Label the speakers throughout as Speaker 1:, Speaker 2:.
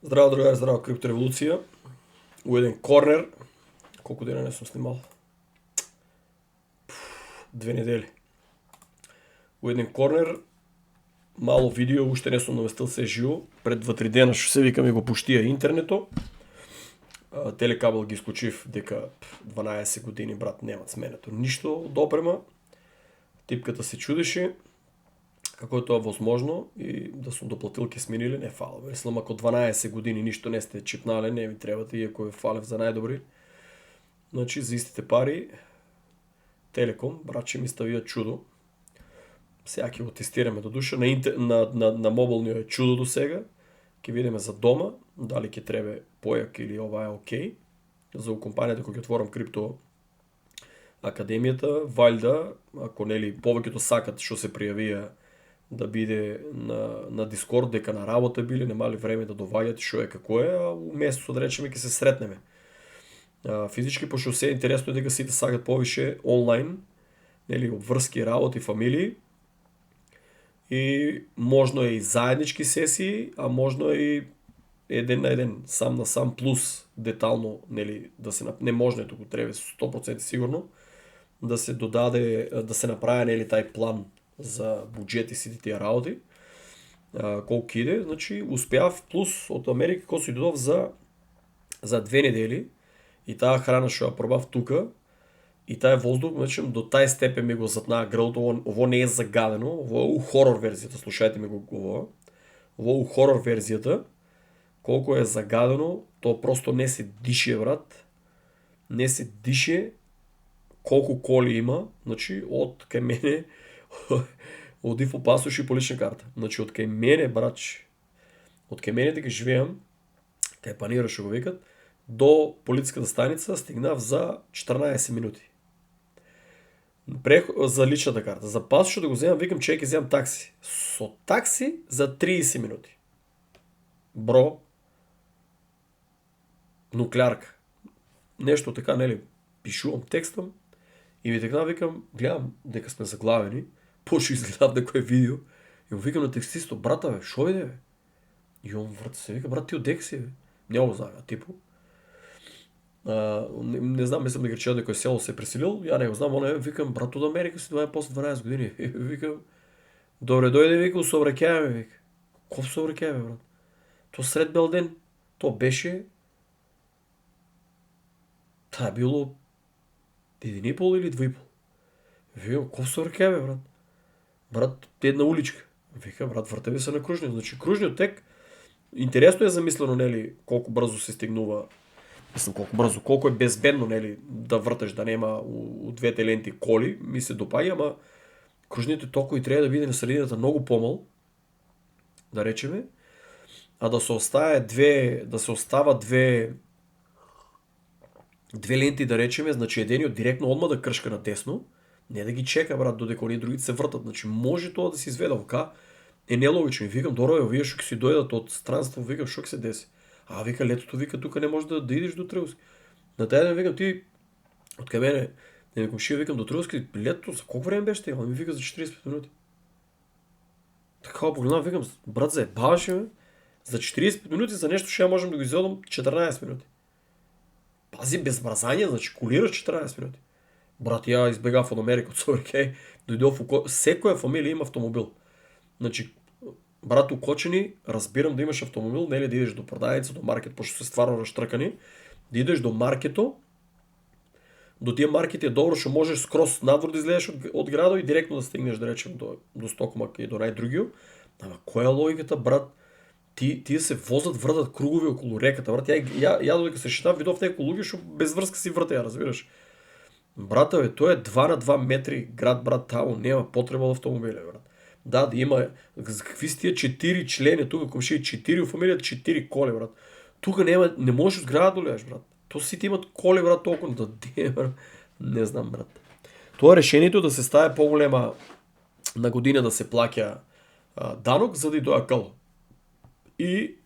Speaker 1: Здраво, другари, здраво, криптореволуција. У еден корнер, колку дена не сум снимал? 2 недели. У еден корнер, мало видео, уште не сум наместил се живо. Пред 2-3 дена што се вика ми го пуштија интернето. Телекабел ги исклучив дека 12 години, брат, немат сменето ништо од опрема. Типката се чудеше како е тоа возможно и да сум доплатил ке смениле, не фала. Мислам, ако 12 години ништо не сте чипнале, не ви требате, иако е фалев за најдобри. Значи, за истите пари, Телеком, братче ми ставија чудо. Сега ќе го тестираме до душа. На мобилниот е чудо до сега. Ќе видиме за дома, дали ќе треба појак или ова е окей. За компанијата кој ќе отворам крипто академијата, валјда, ако нели повеќето сакат што се пријавија да биде на Дискорд, дека на работа биле, немали време да доваѓат што е како е, а у месецот да речеме ќе се сретнеме. Физички, пошто се интересно е дека сите сакат повише онлайн, нели, обврски, работи, фамилии. И можно е и заеднички сесии, а можно е и еден на еден, сам на сам, плюс детално, нели, да се не можно, туку треба 100% сигурно да се додаде, да се направи, нели, тај план за буџет и сите тие работи. Колку иде, значи успеав плюс од Америка кој се додов за 2 недели и таа храна што ја пробав тука и тај воздух, значи до тај степен ми го затнаа грлото. Ово не е загадено, ово е у хорор верзијата, слушајте ми го ово. Ово у хорор верзијата, колку е загадено, тоа просто не се дише, брат. Не се дише. Колку коли има, значи од кај мене од инфо пасош и по лична карта. Значи од кај мене, брач, од кај мене дека живеам, кај Панира што го викат, до полициската станица стигнав за 14 минути. За личната карта. За пасош да го земам, викам че ќе земам такси. Со такси за 30 минути. Бро, нуклеарка. Нешто така, нели, пишувам текстом и ми така викам, гледам дека сме заглавени, почу изгледав дека е видео и му викам на текстисто, брата бе, шо иде бе? И он врата се вика, брат, ти одек си бе? Не го знам, типу. Не знам, мислам дека рече дека село се преселил, ја не го знам, оне викам, брат, од Америка си доаѓа после 12 години. Викам, добре, дојде, вика, усообраќајаме, вика. Кој сообраќајаме, брат? То сред бел ден, то беше, таа било 1,5 или 2,5. Викам, кој сообраќајаме, брат? Брат, една уличка. Вика, брат, вртеме се на кружниот. Значи, кружниот тек, интересно е замислено, нели, колку брзо се стигнува. Мислам, колку брзо, колку е безбедно, нели, да вртеш, да нема у двете ленти коли, ми се допаѓа, ама кружниот токови треба да биде на средината многу помал, да речеме, а да се остава две ленти, да речеме, значи едениот директно одма да кршка на десно, не да ги чека, брат, додека оние другите се вртат. Значи може тоа да се изведе, вака е нелогично. И викам, добро, овие што ќе си дојдат од странство, викам, што ќе се деси? А вика, летото, вика, тука не може да идеш до Тревски. На тај ден викам, ти од кај мене, не викам, викам до Тревски, летото за колку време беше тега? Ми вика за 45 минути. Така погледнав, викам, брат, заебаваше ме. За 45 минути за нешто што ја можам да го изедам 14 минути. Пази, без мразање, значи кулираш 14 минути. Брат, ја избегав од Америка, од Соверкеј, дојдов секоја фамилија има автомобил. Значи, брат, у Кочани, разбирам да имаш автомобил, нели да идеш до продајница, до маркет, пошто се стварно растркани, да идеш до маркето, до тие маркети е добро што можеш скрос надвор да излезеш од градот и директно да стигнеш, да речем, до Стокмак и до најдругиот. Ама која е логиката, брат? Тие се возат, вртат кругови околу реката, брат. Ја додека се шетам, видов некои луѓе што без врска си вртеа, разбираш? Брата, бе, тоа е 2 на 2 метри град, брат, таму нема потреба од автомобили, брат. Да има, какви си тие 4 члени тука, комши 4 у фамилијата, 4 коли, брат. Тука не можеш од град да лееш, брат. То сите имат коли, брат, толку да брат. Не знам, брат. Тоа решението да се стави поголема на година да се плаќа данок за да и доја кало. И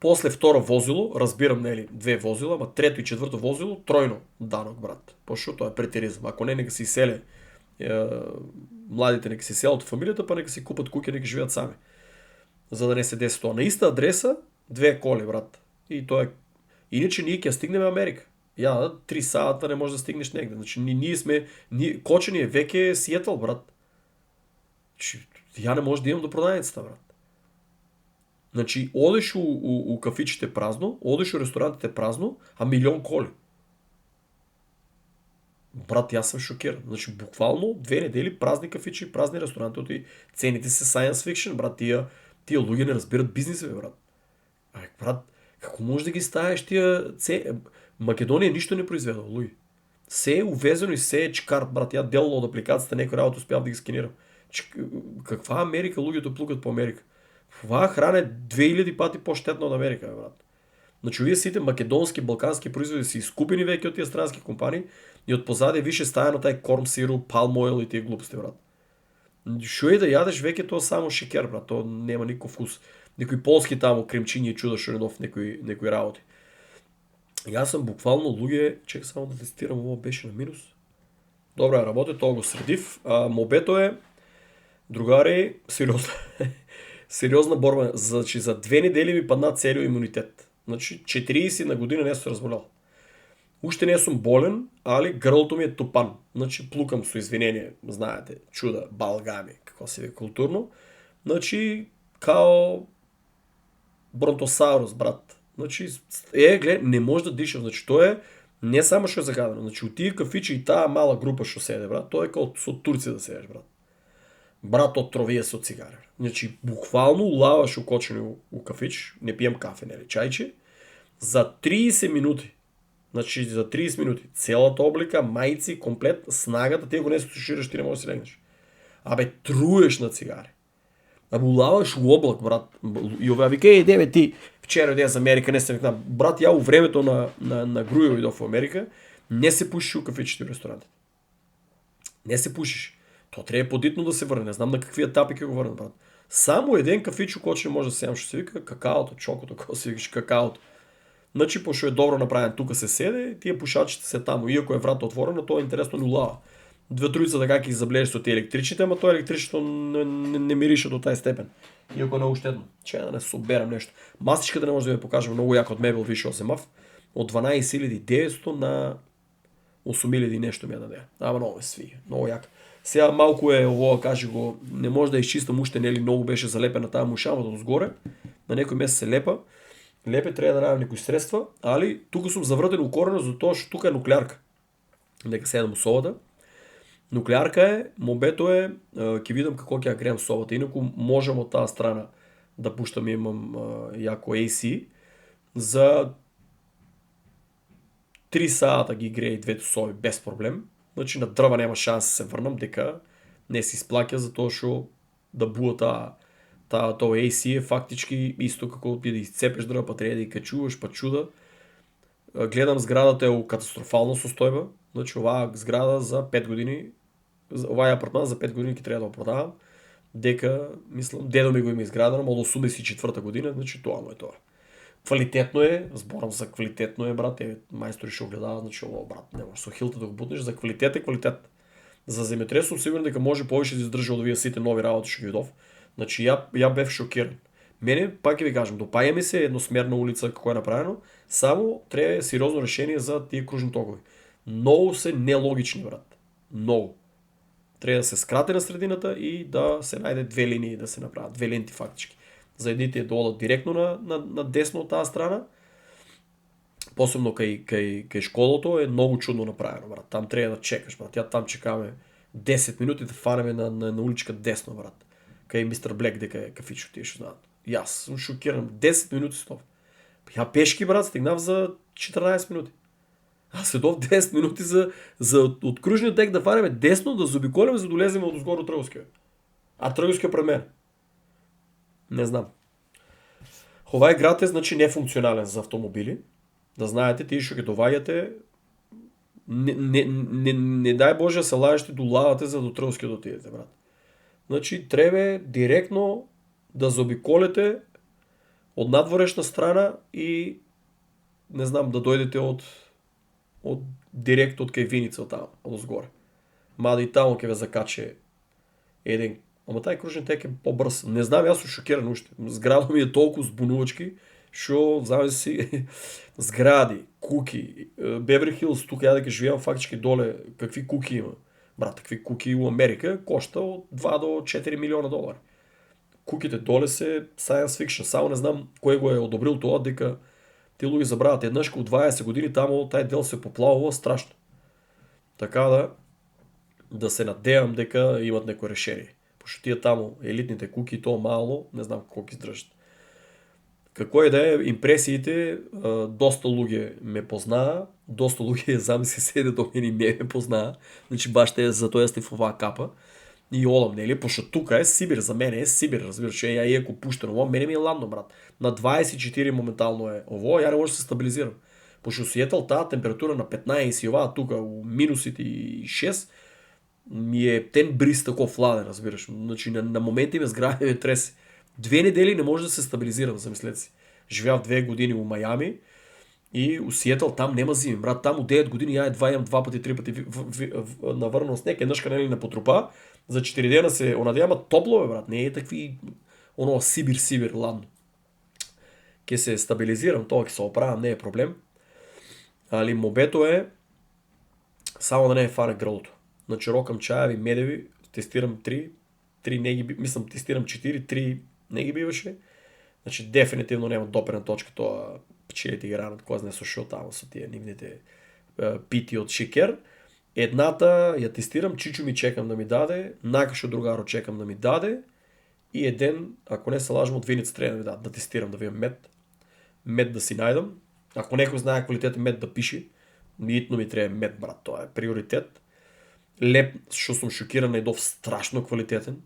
Speaker 1: после второ возило, разбирам, нели, 2 возила, ама трето и четврто возило, тројно данок, брат. Пошто тоа е претеризм. Ако не, нека се иселе, младите нека се селат од фамилијата, па нека се купат куќа, нека живеат сами. за да не се деси тоа. На иста адреса, 2 коли, брат. И тоа е... Иначе ние ќе стигнеме Америка. 3 сата не може да стигнеш негде. Значи, ние сме... Коче ни е веќе Сиетл, брат. Ја не може да имам до продавницата, брат. Значи, одеш у кафичите празно, одеш у ресторантите празно, а милион коли. Брат, јас сум шокиран. Значи, буквално 2 недели празни кафичи, празни ресторанти, цените се science fiction, брат, тие луѓе не разбират бизнис, бе, брат. Брат, како може да ги ставиш тие Македонија ништо не произведува, луѓе. Се е увезено и се е чкарт, брат. Ја дело од апликацијата некој работа успеав да ги сканирам. Каква Америка, луѓето плугат по Америка? Оваа храна е 2000 пати поштетна од Америка, бе, брат. Значи, овие сите македонски, балкански производи се искупени веќе од тие странски компании и од позади више стајано тај корм сируп, palm oil и тие глупости, брат. Шо е да јадеш веќе тоа само шекер, брат, тоа нема никаков вкус. Некои полски таму кремчиња и чуда шоренов некои работи. Јас сум буквално луѓе, чека само да тестирам, ово беше на минус. Добра, работи, тоа го средив. Мобето е, другари, сериозна борба. Значи, за 2 недели ми падна целиот имунитет. Значи, 40 на година не сум разболел. Уште не сум болен, али грлото ми е тупан. Значи, плукам со извинение, знаете, чуда, балгами, како се ве културно. Значи, као бронтосаурус, брат. Значи, глед, не може да дишам. Значи, тоа е не само што е загадено. Значи, у тие кафичи и таа мала група што седе, брат, тоа е како со турци да седеш, брат. Брат, отровија се од цигари. Значи, буквално улаваш укочени у кафич, не пијам кафе, нели, чајче, за 30 минути. Значи, за 30 минути. Целата облика, мајци, комплет, снагата, ти го не се тушираш, ти не можеш да си легнеш. Труеш на цигари. Улаваш у облак, брат. И оваа вика, деве ти, вчера одеа за Америка, не се викнам. Брат, ја у времето на Грујо идов во Америка, не се пушиш у кафичите и ресторантите. Не се пушиш. Тоа треба подитно да се врне. Не знам на какви етапи ќе го врнат, брат. Само еден кафич у кој може да се јам, што се вика какаото, чокото, како се викаш какаото. Значи, пошто е добро направен, тука се седе, тие пушачите се таму, иако е врата отворена, тоа е интересно не улава. 2-3 така ќе заблежиш со тие електричните, ама тоа електричното не мирише до тај степен. Иако е многу штетно. Че да не соберам нешто. Масичката не може да ми покажам, многу јака од мебел више земав. Од 12.900 на 8.000 нешто ми ја даде. Ама многу свиѓа, многу јака. Сега малку е ово, кажи го, не може да изчистам уште, нели многу беше залепена таа мушамата од згоре. На некој месец се лепа. Лепе треба да најдам некои средства, али тука сум завртен укорено за тоа што тука е нуклеарка. Дека седам у собата. Нуклеарка е, мобето е, ќе видам како ќе ја греам собата. Инаку можам од таа страна да пуштам, имам јако AC за 3 сата ги греј двете соби без проблем. Значи на дрва нема шанс да се врнам, дека не се исплаќа за тоа што да буа тоа AC е фактички исто како да изцепеш дрва, па треба да ги качуваш, па чуда. Гледам зградата е у катастрофална состојба. Значи оваа зграда за 5 години, овај апартман за 5 години ќе треба да го продавам. Дека, мислам, дедо ми го има изградено од 84-та година, значи тоа му е тоа. Квалитетно е, зборам за квалитетно е, брат, мајстори што гледаат, значи ово, брат, не може со хилта да го бутнеш, за квалитет е квалитет. За земјотрес сум сигурен дека може повеќе да издржи од овие сите нови работи што ги видов. Значи ја бев шокиран. Мене, пак ќе ви кажам, допаја ми се едносмерна улица како е направено, само треба сериозно решение за тие кружни токови. Многу се нелогични, брат. Многу. Треба да се скрати на средината и да се најде 2 линии да се направат, 2 ленти фактички. За едните да одат директно на десно од таа страна. Посебно кај школото е многу чудно направено, брат. Там треба да чекаш, брат. Ја там чекаме 10 минути да фанеме на уличка десно, брат. Кај мистер Блек дека е кафичо, тие што знаат. Јас сум шокиран, 10 минути стов. Ја пешки, брат, стигнав за 14 минути. Седов 10 минути за од кружниот тек да фанеме десно, да заобиколиме, за да улеземе од узгоро Тргоскиот. А Тргоскиот пред мен. Не знам. Овај град е, значи, нефункционален за автомобили. Да знаете, тие што ќе доваѓате, не дај Боже се лажете да улавате за до Тргоскиот отидете, брат. Значи, треба директно да заобиколите од надворешна страна и не знам, да дојдете од директ од кај Виница од таму, од згоре. Мада и таму ќе ве закаче еден Ама taj кружен тек е по-бърз. Не знам, аз съм шокиран още. Сграда ми е толкова с бунувачки, що, знам си, сгради, куки, Беври Хилс, тук я да живеем фактически доле, какви куки има. Брат, какви куки у Америка коща от 2 до 4 милиона долари. Куките доле се science fiction. Само не знам кой го е одобрил това, дека ти луги забравят еднъж от 20 години, там тай дел се поплавува страшно. Така да се надеям дека имат някое решение. Пошто тия там елитните куки, то мало, не знам колко издръжат. Какво е да е, импресиите, доста луги ме познава, доста луги зам се седе до мен и не ме познава. Значи баща е за този сте в ова капа. И олам, нели? Пошто тук е Сибир, за мен е Сибир, разбираш, я и ако пущено, ово, мене ми е ладно, брат. На 24 моментално е ово, я не може да се стабилизирам. Пошто Сиетъл тази температура на 15 и ова, тук минусите и 6, ми е тен бриз таков ладен, разбираш. Значи на моменти ме сграда ме тресе. 2 недели не може да се стабилизирам, замислете си. Живях 2 години у Майами и у Сиетъл там нема зими. Брат, там от 9 години я едва имам 2 пъти, 3 пъти навърнал снег, еднъжка нали на потрупа. За 4 дена се онадява топло, бе, брат. Не е такви оно Сибир, ладно. Ке се стабилизирам, това ке се оправям, не е проблем. Али мобето е само да не е фане грълото. Значи рокам чаяви, медеви, тестирам 3 не ги, мислям тестирам 4, 3 не ги биваше. Значи дефинитивно няма допрена точка това печелите ги ранат, кой знае слушал там са тия нивните пити от шикер. Едната я тестирам, чичо ми чекам да ми даде, накашо другаро чекам да ми даде и един, ако не се лажам, от виница трябва да ми даде, да тестирам, да видим мед. Мед да си найдам. Ако някой знае квалитетен мед да пише, нитно ми трябва мед, брат, това е приоритет. Леп, защото съм шокиран, е дов страшно квалитетен.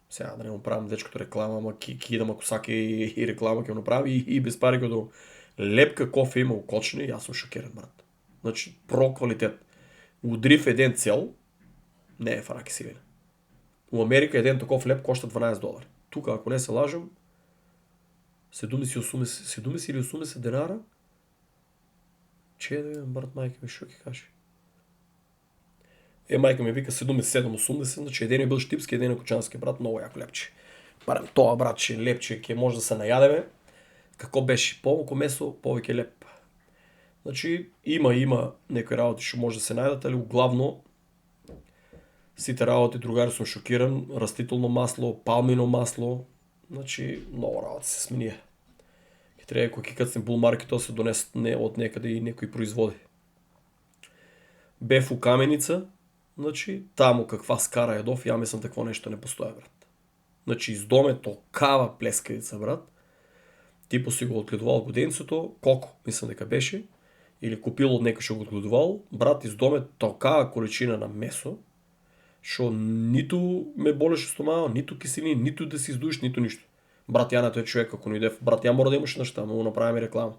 Speaker 1: Сега да не му правим дечкото реклама, ама кидам Акосаки и реклама ке му направи и без пари като лепка кофе има окочни и аз съм шокиран, брат. Значи, про квалитет. Удри в един цел, не е фараки силен. У Америка един таков леп коща 12 долари. Тук, ако не се лажам, 70 или 80 денара, че да имам, брат, майка ми, шо ки каже. Майка ми вика 77-80, значи един е бил щипски, един е кочански, брат, много яко лепче. Барем, това братче лепче, ке може да се наядеме. Какво беше? По-малко месо, повече леп. Значи има някои работи, ще може да се найдат, али главно сите работи, другари съм шокиран, растително масло, палмино масло, значи много работи се смения. И трябва, ако кикът булмарки, то се донесат от някъде и някой производи. Беф у Каменица, значи тамо каква скара ядов, я мислям такво нещо не постоя, брат. Значи из дом е толкава плескавица, брат. Типо си го отгледувал годенцето, коко, мислям дека беше, или купил от некој што го отгледувал, брат, из дом е толкава количина на месо, що нито ме болеше стомаха, нито киселини, нито да си издуеш, нито нищо. Брат, я на този човек, ако не иде, брат, я мора да имаш неща, но направим и реклама.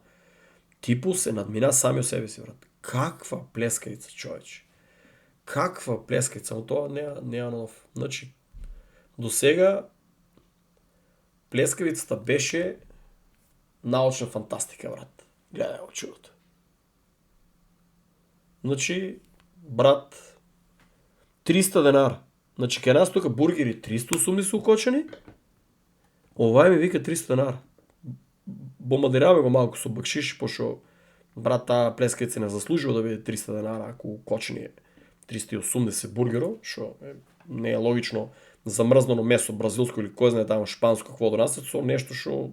Speaker 1: Типо се надмина сами от себе си, брат. Каква плескавица, човече. Каква плескавица, но това няма нов. Значи, до сега плескавицата беше научна фантастика, брат. Гледай го чудото. Значи, брат, 300 денара. Значи, кай нас тук бургери 380 окочени, овай ми вика 300 денара. Бомбадиряваме го малко с обакшиш, пошо брат, та плескавица не заслужива да биде 300 денара, ако кочени е 380 бургеро, шо не е логично замръзнано месо бразилско или кой знае там шпанско какво донасят, со нещо, шо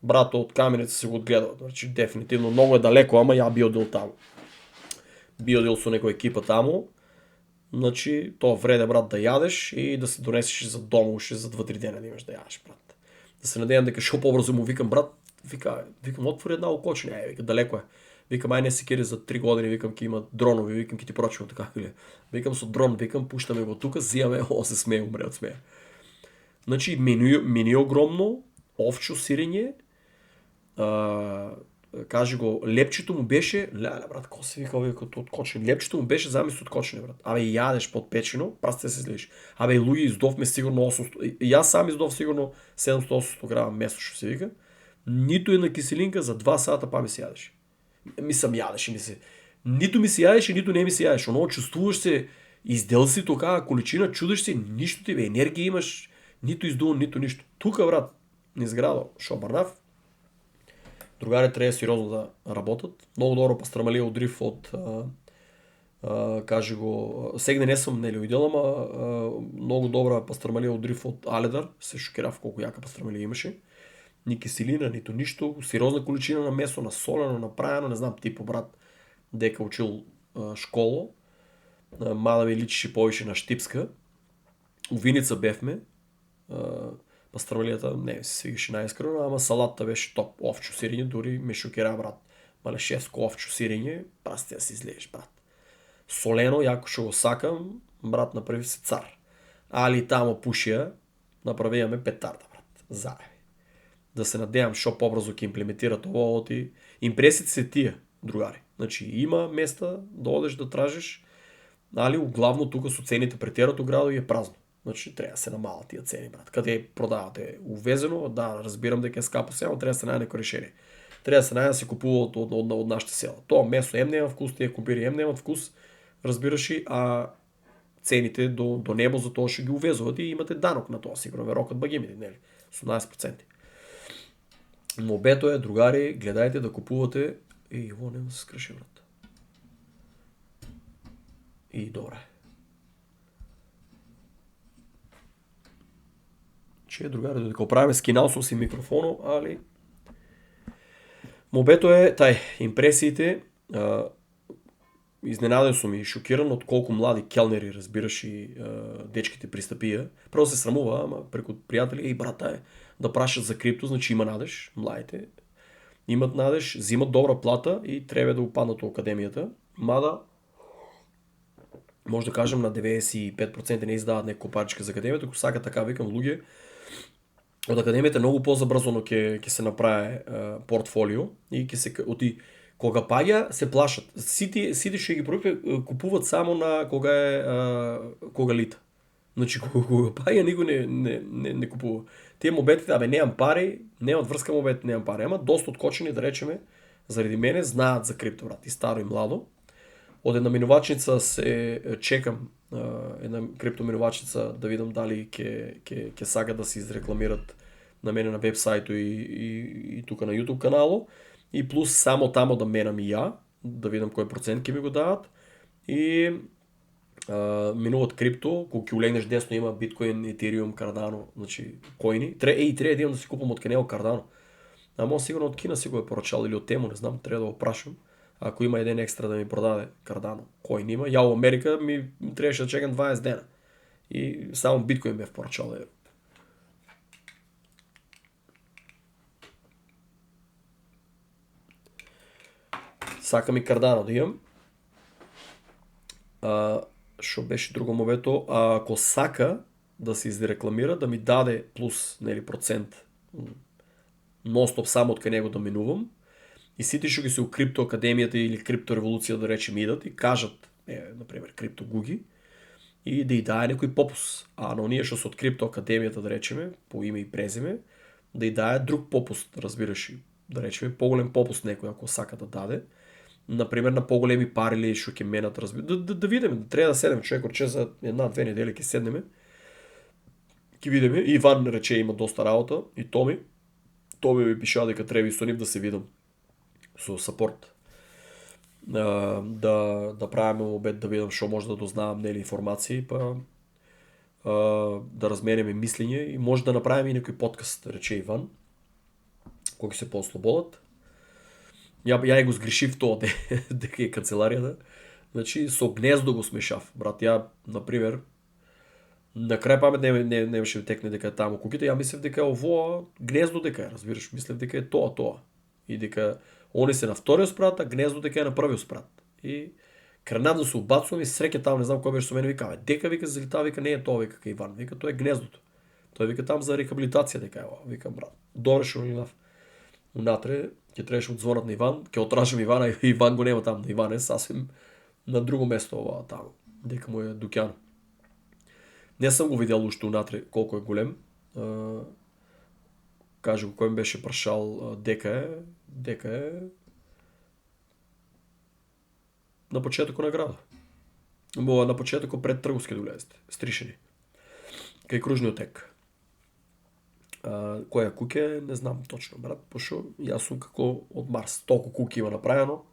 Speaker 1: брато от Каменица си го отгледал. Значи дефинитивно много е далеко, ама я биодил там. Биодил со некој екипа тамо. Значи то вреде, брат, да ядеш и да се донесеш за дома, уши за 2-3 дена да имаш да ядеш, брат. Да се надеям дека шо по-бързо му викам, брат, викам, отвори една окочина, вика, далеко е. Викам, май не се кери за 3 години, викам, ки има дронови, викам, ки ти поръчвам така, или. Викам со дрон, викам, пущаме го тука, взимаме, се смее, умре от смея. Значи, меню огромно, овчо сирење, каже го, лепчето му беше, брат, ко се вика, като откочен, лепчето му беше заместо откочене, брат. Абе, ядеш подпечено, прасте се слиш. Абе, луги, издовме сигурно 800, и аз сам издов сигурно 700-800 грама месо, ще се вика. Нито една киселинка за 2 сата па ми се ядеш. Нито ми се ядеш, нито не ми се ядеш. Оно чувствуваш се, издел си тока количина, чудиш се, нищо ти бе, енергия имаш, Нито издуван, нито нищо. Тука, брат, не изграда, Шобърнав, другари трябва сериозно да работят. Много добро пастрамалия отрив от каже го, сегне не съм нели видял, ама много добра пастрамалия отрив от Аледър. Се шокирав колко яка пастрамалия имаше. Ни киселина, нито нищо. Сериозна количина на месо, насолено, направено, не знам, типо брат, дека учил школа. Мада ми личеше повече на щипска. У Виница бевме. Пастрамалията не се свигаше най-искрено, ама салатата беше топ. Овчо сирење, дори ме шокира, брат. Мале шефско овчо сирење, прасти да си излееш, брат. Солено, яко ще го сакам, брат, направи се цар. Али тамо пушия, направиме петарда, брат. Заеви. Да се надевам, шо по-бързо ке имплементират ovo и импресите се тия, другари. Значи има места да одеш да тражиш, али главно тук с цените претерато градо и е празно. Значи трябва да се намалят тия цени, брат. Къде продавате увезено, да, разбирам дека е скапо сега, но трябва да се найде някое решение. Трябва да се найде да се купува от нашите села. То месо ем няма вкус, тия компири ем нямат вкус, разбираш и, а цените до небо за това ще ги увезуват и имате данък на това, сигурно верокът багимите, нели? С 18%. Но бето е, другари, гледайте да купувате и его не да се скръши, брат. И добре. Че, другари, да го правим скинал съм си микрофоно, али... Мобето е, импресиите, изненаден съм и шокиран от колко млади келнери, разбираш, и дечките пристъпия. Просто се срамува, ама преко приятели, брата да пращат за крипто, значи има надеж, младите. Имат надеж, взимат добра плата и трябва да опаднат от академията. Мада, може да кажем на 95% не издават някаква паричка за академията, ако сака така, викам, луѓе, от академията много по-забързано ке се направи портфолио и ке се кога паѓа се плашат. Сите ще ги купуват само на кога лита. Значи кога паѓа никой не купува. Тие мобетите, немам пари, немат връзка мобетите, немам пари. Ама доста откочени, да речеме, заради мене, знаят за крипто, брат, и старо и младо. Од една минувачница се чекам, една криптоминувачница да видам дали ке сага да се изрекламират на мене на вебсайто и тука на YouTube канало. И плюс само тамо да менам и я, да видам кој процент ке ми го дават. И минуват крипто, кога ке улегнеш десно има биткоин, етериум, кардано, значи коини. Трябва да имам да си купам от Кенео кардано. Ама сигурно от Кина си го е поръчал или от Тему, не знам, трябва да го прашам. Ако има един екстра да ми продаде кардано, кой има. Я в Америка ми трябваше да чекам 20 дена. И само биткоин бе поръчал. Сака ми кардано да имам. Шо беше друго мовето. Ако сака да се изрекламира, да ми даде плюс, нели, процент нон-стоп само от него да минувам. И сите ще ги се у криптоакадемията или криптореволюция, да речем, идат и кажат, например, криптогуги, и да й даде някой попус. Но ние ще са от криптоакадемията, да речем, по име и презиме, да й даде друг попус, разбираш, да речем, по-голем попус некой, ако сака да даде. Например, на по-големи пари или ще менат, да видим, трябва да седем човек, че за една-две недели ке седнеме, ке видиме. Иван рече има доста работа и Томи ми пиша дека треба и со нив да се видам со сапорт. Да правиме обед, да видам што може да дознавам, нели, информации, па да разменяме мислење и може да направиме и некој подкаст, рече Иван, кој се по-слободат. Ја го сгрешив тоа дека е канцеларијата. Значи со гнездо го смешав, брат. Ја, например, на крај памет не беше текне дека е таму куките, ја мислев дека е ово гнездо дека е, разбираш, мислев дека е тоа. И дека они се на вториот спрат, а гнездо дека е на првиот спрат. И кренам да се убацувам и среќа там, не знам кој беше со мене, вика, дека вика залетава, вика не е тоа, вика Иван, вика тоа е гнездото. Тој вика там за рехабилитација дека е, вика брат. Добре што линав. Унатре ќе требаше одзвонат на Иван, ќе отражам Ивана, и Иван го нема там, Иван е сасвим на друго место ова таму, дека му е дуќан. Не сум го видел уште унатре колку е голем. Каже го кој ми беше прашал дека е на почетокот на града. На почетокот пред трговски долезите, стришени. Кај кружниот тек. Која куќа не знам точно, брат, пошто јас сум како од Марс. Толку куќи има направено,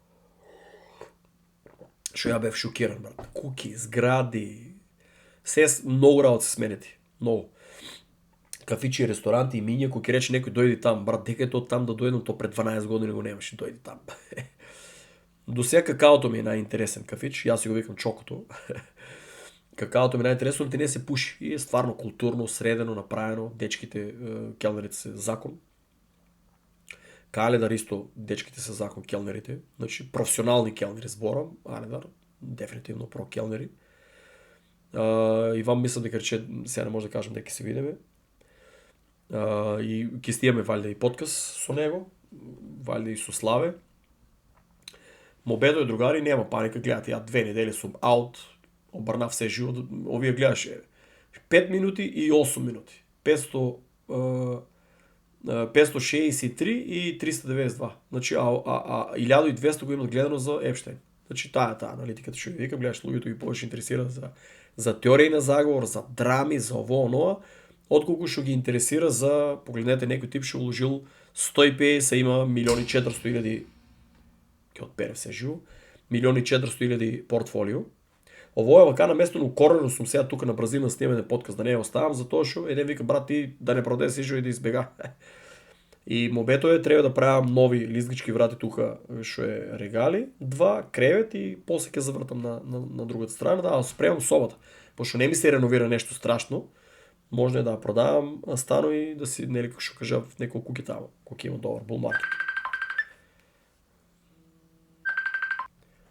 Speaker 1: што ја бев шокиран, брат. Куќи, згради, многу работи се сменети. Многу. Кафичи, ресторанти, имиња, кој ќе рече некој дојди там, брат, дека е тоа там да дојдам, то пред 12 години го немаше, дојди там. До сега какаото ми е најинтересен кафич, јас си го викам чокото. Какаото ми е најинтересно, ти не се пуши. И е стварно културно, средено, направено, дечките, келнерите се закон. Каледар исто, дечките се закон, келнерите. Значи, професионални келнери зборам, Аледар, дефинитивно про келнери. Иван мислам дека рече, сега не може да кажам дека се видиме. И ќе стијаме валјда и подкаст со него, валјда и со Славе. Мобедо е другари, нема паника, гледате, ја 2 недели сум аут, обрнав се живот, овие гледаше 5 минути и 8 минути. 563 и 392. Значи, 1200 го имат гледано за Епштейн. Значи, таа аналитиката што ви вика, гледаш, луѓето ги повеќе интересира за теорија на заговор, за драми, за ово, оноа, отколку што ги интересира за, погледнете, некој тип што уложил 150, има 1.400.000, ќе отперев се живо, 1.400.000 портфолио. Ово е вака на место, но корено сум сега тука на Бразил на снимане подкаст, да не ја оставам, затоа што еден вика, брат, ти да не продаде се живо и да избега. И мобето е, треба да правам нови лизгички врати тука, што е регали, 2, кревет и после ќе завртам на другата страна, да спремам собата. Пошто не ми се реновира нешто страшно, можно е да продавам стано и да си, нели, како што кажа, в неколку куќи таму, кој има добар bull market.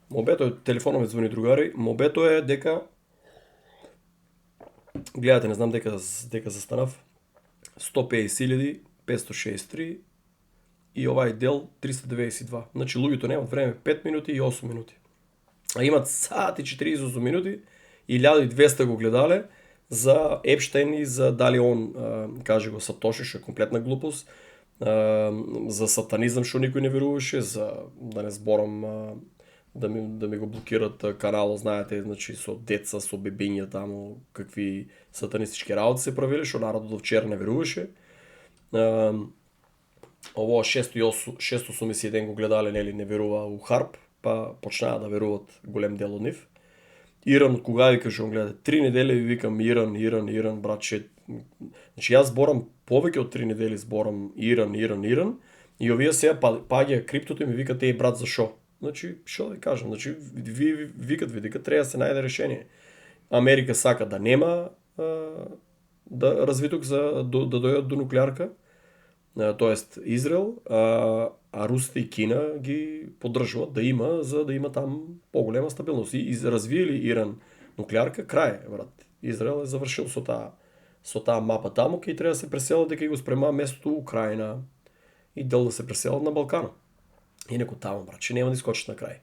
Speaker 1: Мобето е, телефонот ми звони, другари, мобето е дека, гледате, не знам дека застанав, 150.563 и овај дел 392. Значи луѓето немат време 5 минути и 8 минути. А имат сати 48 минути и 1200 го гледале за Епштейн и за дали он, каже го Сатоши, што е комплетна глупост, за сатанизам што никој не веруваше, за да не зборам да ми го блокират каналот, знаете, значи со деца, со бебиња таму, какви сатанистички работи се правиле, што народот до вчера не веруваше. Ово 681 го гледале, нели, не верува у Харп, па почнаа да веруват голем дел од нив. Иран, од кога вика што гледате? 3 недели ви викам Иран, братче. Значи јас зборам повеќе од 3 недели зборам Иран, и овие сега паѓа криптото и ми викат, еј брат, зашо? Значи, што да ви кажам, значи ви викат дека треба да се најде решение. Америка сака да нема да развиток за да дојдат до нуклеарка, тоест Израел, а Русите и Кина ги поддржуваат да има, за да има там поголема стабилност. И развиели Иран нуклеарка, крај, брат. Израел е завршил со таа мапа таму, кај треба да се преселат, дека го спрема местото Украина и дел да се преселат на Балканот. Инаку таму, брат, че нема да искочат на крај.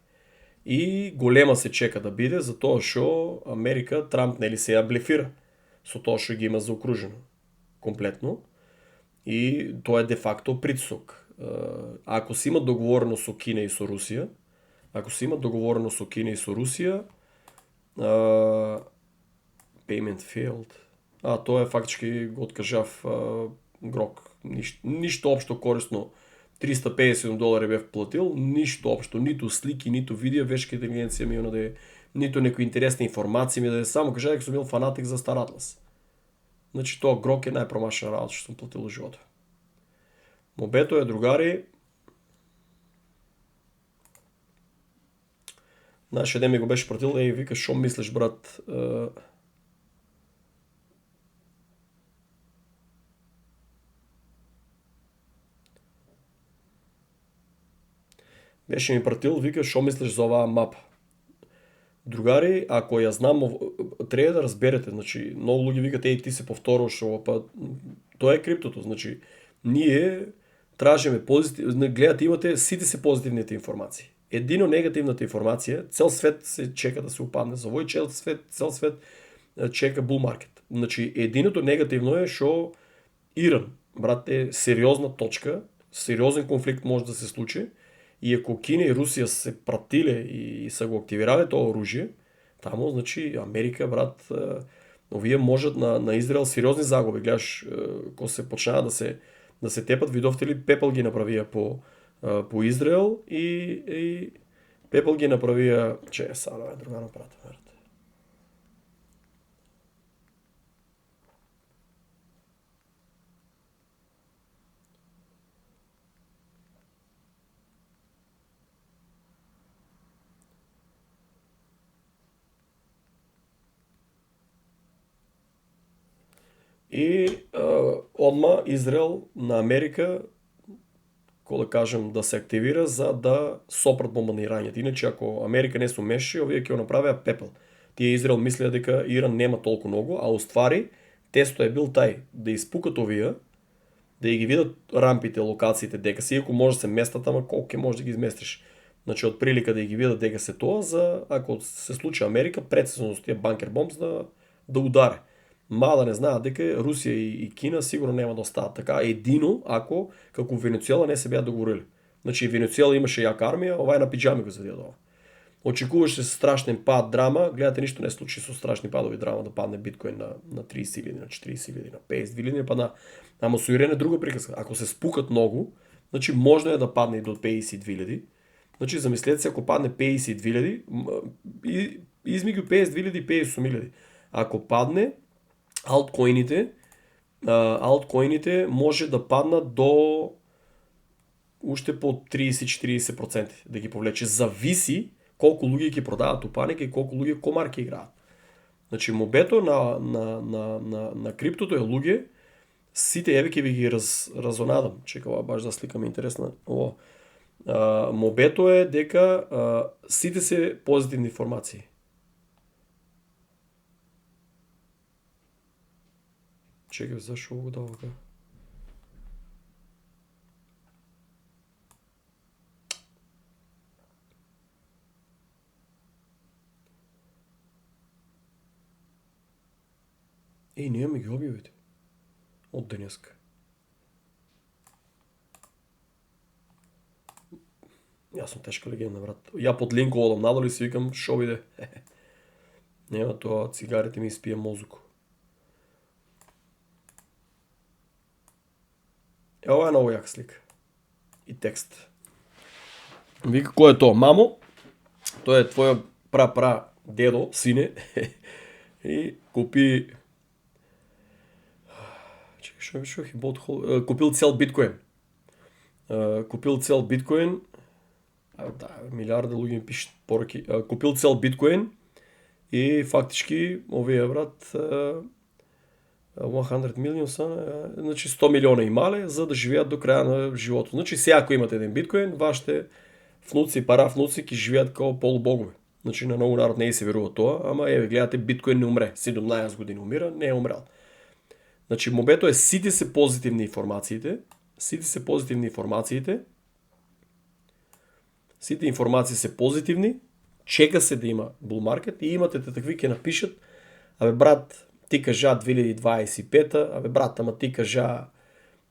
Speaker 1: И голема се чека да биде, затоа што Америка, Трамп, нели, се ја блефира со тоа што ги има заокружено комплетно. И тоа е де факто притисок. Ако се има договорено со Кина и со Русија, payment failed. Тоа е фактички го откажав Грок. Ништо општо корисно. $357 бев платил, ништо општо, ниту слики, ниту видео, вешка интелигенција ми онаде, ниту некои интересни информации ми да само кажа дека сум бил фанатик за Star Atlas. Значи тоа Грок е најпромашена работа што сум платил во животот. Мобето е, другари, нашиот ден ми го беше пратил и вика, шо мислиш, брат, беше ми пратил, вика, шо мислиш за оваа мапа? Другари, ако ја знам, треба да разберете, значи, многу луѓе викат, еј, ти се повторуваш ова, па тоа е криптото, значи, ние тражиме позитивно, гледате, имате сите се позитивните информации. Едино негативната информација, цел свет се чека да се упадне за овој цел свет чека bull market. Значи, единото негативно е што Иран, брат, е сериозна точка, сериозен конфликт може да се случи. И ако Кина и Русија се пратиле и се го активирале тоа оружје, таму, значи, Америка, брат, Овие можат на Израел сериозни загуби. Гледаш, кога се почнаа да се тепат, видовте ли Пепел ги направија по Израел и Пепел ги направија, че сада е другано прата, верате. И одма Израел на Америка, кој да кажем, да се активира за да сопрат бомбардирањето. Иначе ако Америка не се умеши, овие ќе го направеа Пепел. Тие Израел мислеа дека Иран нема толку многу, а уствари тесто е бил тај да испукат овие, да ги видат рампите, локациите дека се, иако може да се местат, ама колку ќе можеш да ги изместиш. Значи од прилика да ги видат дека се тоа, за ако се случи Америка прецизно со тие банкер бомбс да ударе. Мада не знаат дека Русија и Кина сигурно нема да остават така, едино ако како Венецуела не се беа договорили. Значи Венецуела имаше јака армија, ова е на пиџами го задија тоа. Очекуваше се страшен пад, драма, гледате ништо не случи со страшни падови драма да падне биткоин на 30.000, на 40.000, на 50.000, па на ама со Иран е друга приказка. Ако се спукат многу, значи можно е да падне и до 52.000. Значи замислете се ако падне 52.000 измеѓу 50.000 и 58.000. Ако падне алткоините може да паднат до уште по 30-40% да ги повлече. Зависи колку луѓе ќе продават упаника и колку луѓе комар ќе играат. Значи мобето на криптото е луѓе, сите еве ќе ви ги разонадам. Чека, ова баш да сликам интересна. Мобето е дека сите се позитивни информации. Чекай, зашо го дава га? Не ми ги објавите. Од денеска. Јас сум тешка легенда, брат. Ја под линк одам надолу и си викам, шо биде? Нема тоа, цигарите ми испија мозок. Ова е многу јака слика. И текст. Вика, кој е тоа? Мамо, тоа е твоја пра дедо, сине. И купи... Чекай, шо е купил цел биткоин. Купил цел биткоин. Да, милиарди луѓе ми пишат пораки. Купил цел биткоин и фактички овие, брат, 100 милион са, значи 100 милиона имале за да живеат до краја на животот. Значи сега ако имате еден биткоин, вашите внуци, парафнуци ќе живеат како полубогови. Значи на многу народ не се верува тоа, ама еве гледате биткоин не умре. 17 години умира, не е умрел. Значи мобето е сите се позитивни информациите, сите информации се позитивни, чека се да има bull market и имате такви ќе напишат, абе брат, ти кажа 2025, абе брат, ама ти кажа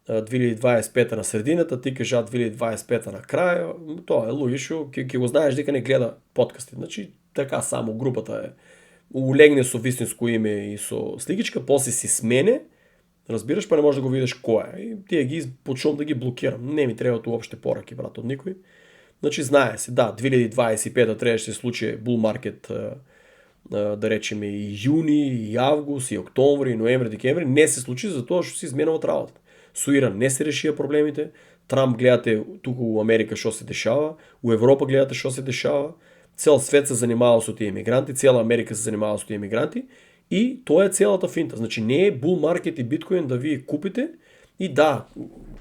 Speaker 1: 2025 на средината, ти кажа 2025 на крај, тоа е луѓе што ќе го знаеш дека не гледа подкасти. Значи така само групата е улегне со вистинско име и со сликичка, после си смене, разбираш, па не можеш да го видиш кој е. И тие ги почнувам да ги блокирам. Не ми требаат уопште пораки, брат, од никој. Значи знае се, да, 2025 требаше да се случи bull market, да речеме и јуни, и август, и октомври, и ноември, декември, не се случи затоа што се изменува работата. Со Иран не се решија проблемите, Трамп гледате туку у Америка што се дешава, у Европа гледате што се дешава, цел свет се занимава со тие емигранти, цела Америка се занимава со тие емигранти и тоа е целата финта. Значи не е bull market и биткоин да вие купите и да,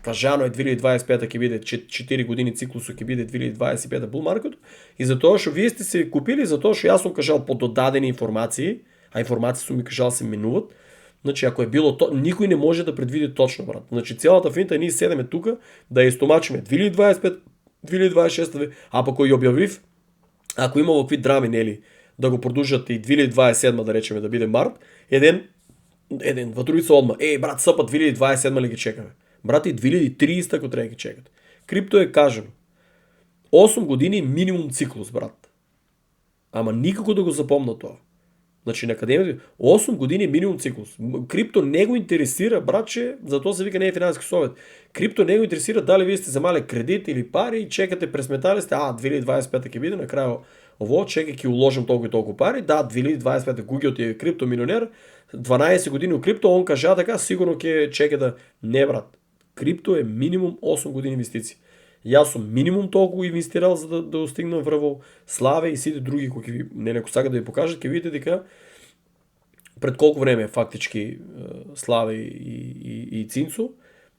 Speaker 1: кажано е 2025 ќе биде 4 години циклусот ќе биде 2025 bull market и затоа што вие сте се купили, затоа што јас сум кажал по додадени информации, а информации сум ми кажал се менуват. Значи ако е било то, никој не може да предвиди точно, брат. Значи целата финта е ние седеме тука да ја истомачиме 2025, 2026, а пак кој ја објавив, ако има вакви драми, нели, да го продолжат и 2027 да речеме да биде март, еден ватрувица одма. Брат, сапа 2027 ли ги чекаме? Брат, и 2030 ако треба ги чекат. Крипто е кажано. 8 години минимум циклус, брат. Ама никако да го запомна тоа. Значи на академијата 8 години минимум циклус. Крипто не го интересира, братче, затоа се вика не е финансиски совет. Крипто не го интересира дали вие сте земале кредит или пари и чекате пресметали сте, 2025 ќе биде на крај ово, чекај ќе уложам толку и толку пари, 2025 Google ти е крипто милионер, 12 години у крипто, он кажа така, сигурно ќе чека да не брат. Крипто е минимум 8 години инвестиции. Јас сум минимум толку инвестирал за да достигнам врво Славе и сите други кои ви ако сакат да ви покажат, ќе видите дека пред колку време фактички Славе и Цинцо,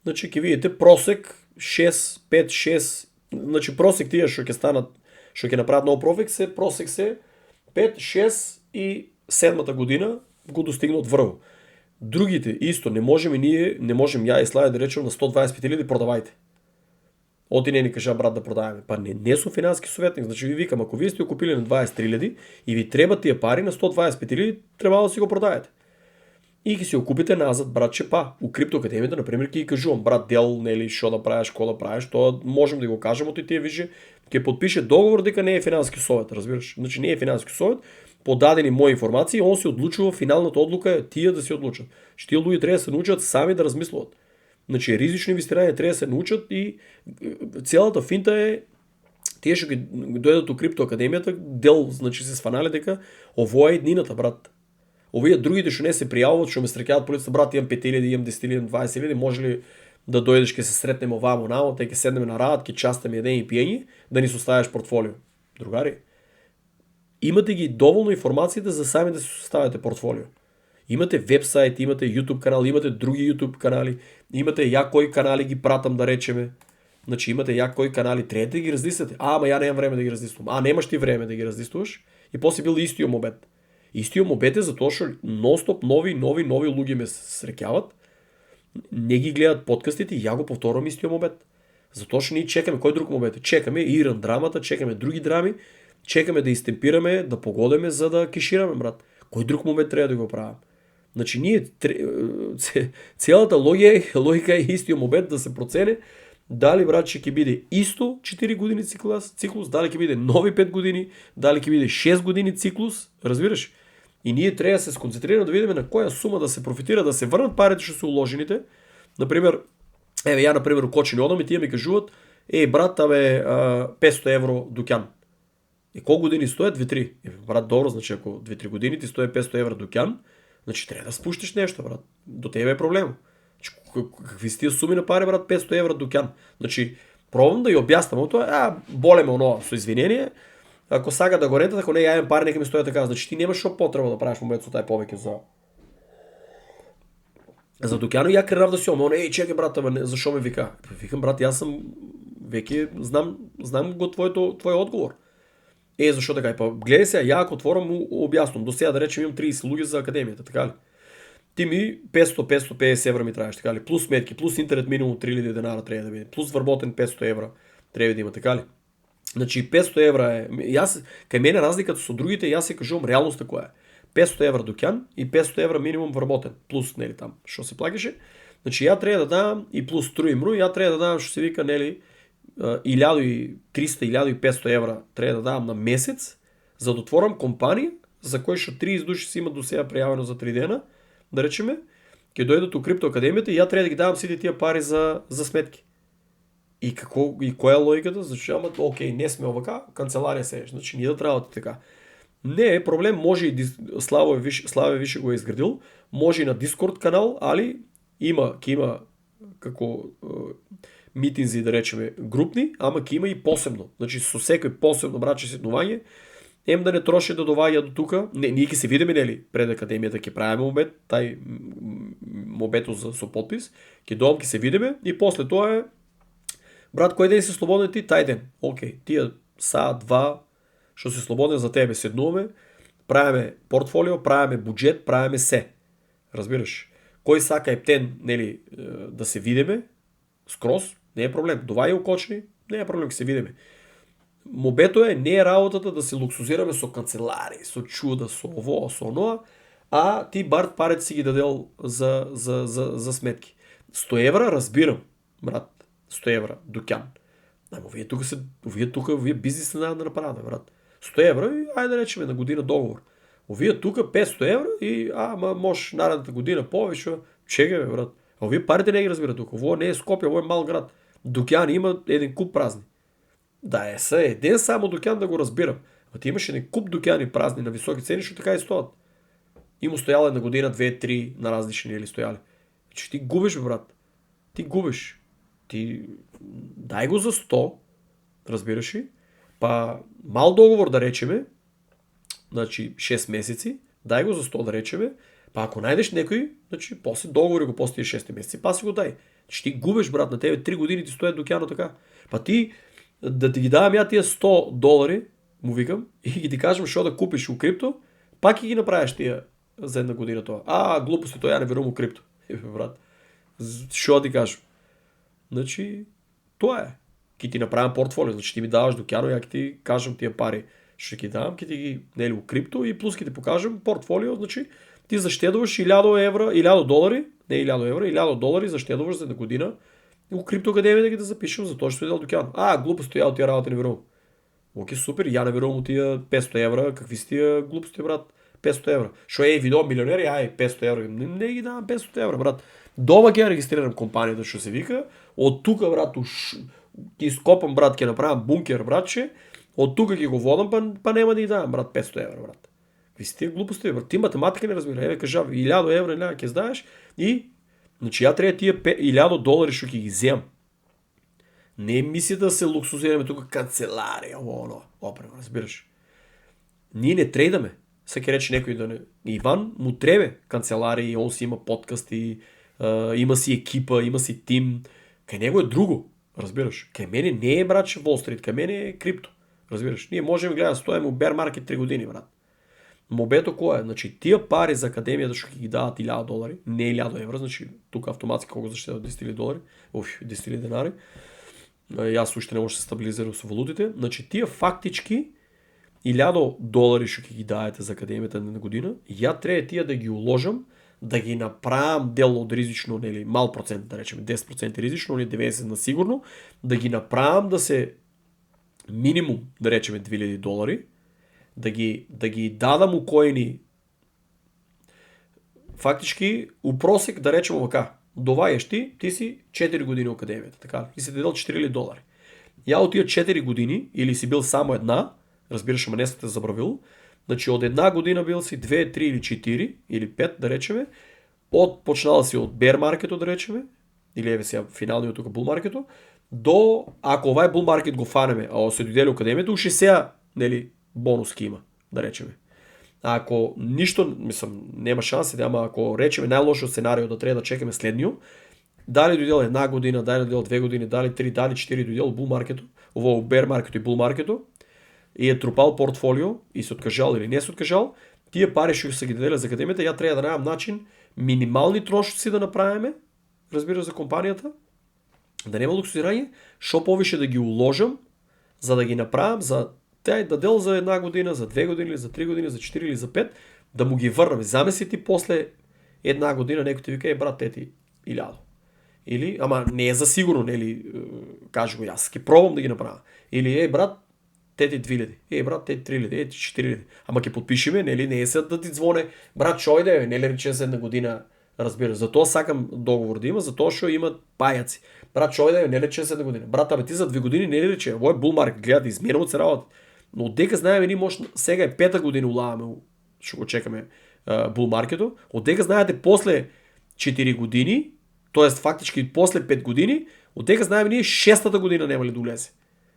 Speaker 1: значи ќе видите просек 6, 5, 6, значи просек тие што ќе станат, што ќе направат нов просек се 5, 6 и 7-та година го достигнат врво. Другите исто не можеме ја и Славе да речеме на 125.000 продавајте. Оти не ни кажа брат да продаваме. Па не сум финансиски советник, значи ви викам, ако вие сте го купили на 23.000 и ви треба тие пари на 125.000, треба да си го продаете. И ќе си го купите назад, братче, у крипто академијата, например, ќе кажувам, брат, дел, нели, што да правиш, тоа можем да го кажеме, оти тие више ќе подпише договор дека не е финансиски совет, разбираш? Значи не е финансиски совет, подадени мои информации, он си одлучува, финалната одлука е тие да се одлучат. Тие луѓе треба да се научат сами да размислуваат. Значи ризично инвестирање треба да се научат и целата финта е тие што ги дојдат у крипто академијата, дел значи се сфанале дека ово е иднината, брат. Овие другите што не се пријавуваат, што ме среќаваат полицата, брат, имам 5.000, имам 10.000, имам 20.000, може ли да дојдеш ќе се сретнеме вамо намо, ќе седнеме на рад, ќе частеме еден и пиење, да ни составиш портфолио. Другари, имате ги доволно информациите за сами да се составите портфолио. Имате вебсайт, имате YouTube канал, имате други YouTube канали, имате ја кои канали ги пратам да речеме. Значи имате ја кои канали, треба да ги разлистите. Ама ја немам време да ги разлистувам. Немаш ти време да ги разлистуваш и после бил истиот мобет. Истиот мобет е затоа што ностоп нови луѓе ме среќават, не ги гледат подкастите и ја го повторувам истиот мобет. Затоа што ние чекаме кој друг мобет? Чекаме Иран драмата, чекаме други драми, чекаме да истемпираме, да погодиме за да кешираме, брат. Кој друг мобет треба да го правам? Значи ние целата логика е истиот мобет да се процене дали брат ќе биде исто 4 години циклус, дали ќе биде нови 5 години, дали ќе биде 6 години циклус, разбираш? И ние треба да се сконцентрираме да видиме на која сума да се профитира, да се врнат парите што се уложените. Например, ја например у Кочини одам и тие ми кажуваат, брат, 500 евро дуќан. И колку години стоят? 2-3. Брат, добро, значи ако 2-3 години ти стои 500 евро дуќан, значи треба да спуштиш нешто, брат. До тебе е проблем. Какви си тие суми на пари, брат, 500 евро дуќан. Значи, пробам да ја објаснам тоа, болеме оно со извинение. Ако сака да го рентат, ако не јавен пари, нека ми стои така. Значи ти немаш што потреба да правиш момент со тај повеќе за дуќано. Ја кренав да си ом, чекај брат, зашо ме вика? Викам, брат, јас сум веќе знам го твој одговор. Зашо така? Па гледај се, ја ако отворам објаснам. До сега да речем имам 30 луѓе за академијата, така ли? Ти ми 500-550 евра ми траеш, така ли? Плюс сметки, плюс интернет минимум 3000 денара треба да биде, плюс вработен 500 евра треба да има, така ли? Значи 500 евра е, кај мене разликата со другите, јас се кажувам реалноста која е. 500 евра дуќан и 500 евра минимум вработен, плюс нели там што се плаќаше. Значи ја треба да дадам и плюс струи мру, ја треба да дадам што се вика нели 1300-1500 евра треба да дадам на месец за да отворам компанија за кој што 30 души си имат до сега пријавено за 3 дена, да речеме, ќе дојдат у крипто академијата и ја треба да ги давам сите тие пари за сметки. И која е логиката? Значи, окей, не сме овака, канцеларија се, значи ние да работи така. Не е проблем, може и Славе више го е изградил, може и на Discord канал, али ќе има како митинзи, да речеме, групни, ама ќе има и посебно. Значи со секој посебно браче сетнување, да не троши да доваѓа до тука. Ние ќе се видиме, нели, пред академијата ќе правиме мобет, тај мобето со подпис, ќе доам, ќе се видиме и после тоа е брат, кој ден си слободен ти, тај ден. Океј, тие два што си слободен за тебе, седнуваме, правиме портфолио, правиме буџет, правиме се. Разбираш? Кој сака ептен, нели, да се видиме, скроз, не е проблем. Довај у Кочни, не е проблем, ќе се видиме. Мобето не е работата да се луксузираме со канцелари, со чуда, со ово, со оноа, а ти барт парите си ги дадел за сметки. 100 евра, разбирам, брат. 100 евра дуќан. Ама вие тука бизнес не да направите, брат. 100 евра и ајде да речеме на година договор. Овие тука 500 евро и можеш наредната година повече. Чекай, бе, брат. А овие парите не ги разбира тук. Ово не е Скопие, ово е мал град. Докяни има един куп празни. Да един само докян да го разбирам. А ти имаш един куп докяни празни на високи цени, защото така и стоят. Има стояла една година, 2-3 на различни или стояли. Че ти губиш, брат. Ти губиш. Ти дай го за 100, разбираш ли? Па мал договор да речеме, значи 6 месеци, дай го за 100 да речеме, па ако найдеш някой, значи после договори го после 6 месеци, па си го дай. Ще ти губиш, брат, на тебе 3 години ти стоят докяно така. Па ти да ти ги давам тия $100, му викам, и ги ти кажем, що да купиш у крипто, пак и ги направиш тия за една година това. Глупости, той я не верувам у крипто. Брат, що ти кажем? Значи, това е. Ки ти направям портфолио, значи ти ми даваш докяно, я ти кажем тия пари. Ще ги давам, ки ти ги нели у крипто и плюс ки ти покажем портфолио, значи ти защедуваш $1000, не $1000, $1000 защедуваш за една година и у крипто академия да ги да запишем, за то ще стои докяно. Глупости, от тия работа не верувам. Окей, супер, я не верувам от тия 500 евро, какви си тия глупости, брат? 500 евро. Шо видео милионер, 500 евро. Не ги давам 500 евро, брат. Дома ке регистрирам компанията, що се вика. От тук, брат, ти скопам, брат, ке направям бункер, братче. От тук ги го водам, па няма да ги давам, брат, 500 евро, брат. Какви си тия глупости, брат? Ти математика не разбира. Кажа, $1000, ке знаеш и значи я трябва тия $1000 ще ги взем. Не е мисията да се луксузираме тук канцелария, разбираш. Ние не трейдаме. Всеки рече някой да не... Иван му требе канцелария и он си има подкасти, има си екипа, има си тим. Кай него е друго, разбираш. Кай мене не е, братче, Wall Street, кай мене е крипто. Разбираш. Ние можем да гледаме, стоим у bear market 3 години, брат. Мобето кое е? Значи тия пари за академията ще ги дават $1000, не €1000, значи тук автоматски колко защитават $10,000, $10,000 денари. И аз още не може да се стабилизирам с валутите. Значи тия фактички $1000 ще ги давате за академията на година. Я трябва тия да ги уложам, да ги направям дело от ризично, или мал процент, да речем 10% ризично, или 90% на сигурно, да ги направям да се минимум, да речем $2000, да ги дадам у коини фактически упросик, да речем ока. Доваеш ти си 4 години в академията, така, и си дадал $4,000. Я от тия 4 години, или си бил само една, разбираш, ама не сте забравил, значи от една година бил си 2, 3 или 4, или 5, да речеме, почнал си от bear market, да речеме, или сега финалният тук bull market, до, ако това е bull market го фанеме, се дойде ли академията, уши сега, нели, бонуски има, да речеме. Ако нищо, няма шанси, ама ако речеме най-лошо сценарио да трябва да чекаме следнио, дали дойдел една година, дали дойдел 2 години, дали 3, дали 4 дойдел bull market, bear market и bull market, и е трупал портфолио и се откажал или не се откажал, тия пари ще се ги даде за академията, я трябва да нямам начин минимални трошци да направим, разбира за компанията, да няма луксирание, шо повече да ги уложам, за да ги направим, за да дел за една година, за 2 години, за 3 години, за 4 или за 5, да му ги върнем. Замеси ти после една година, някой ти вика, брат, тети, $1000. Или, ама не е за сигурно, нели, кажа го, аз ке пробвам да ги направя. Или, брат, тети 2000, брат, тети 3000, 4000. Ама ке подпишеме, нели, не е сега да ти звоне, брат, шой да е, нели рече за една година, разбира. Зато сакам договор да има, зато ще имат паяци. Брат, шой да е, не рече за една година. Брат, ти за 2 години не рече, ово е булмарк, гледа да измерим от се работа. Но отдека знаем, ние може, сега е 5-та година улаваме, ще го чекаме булмаркето. Отдека знаете, после 4 години, т.е. фактически после 5 години, отдека знаем, ние 6-та година няма ли да влезе.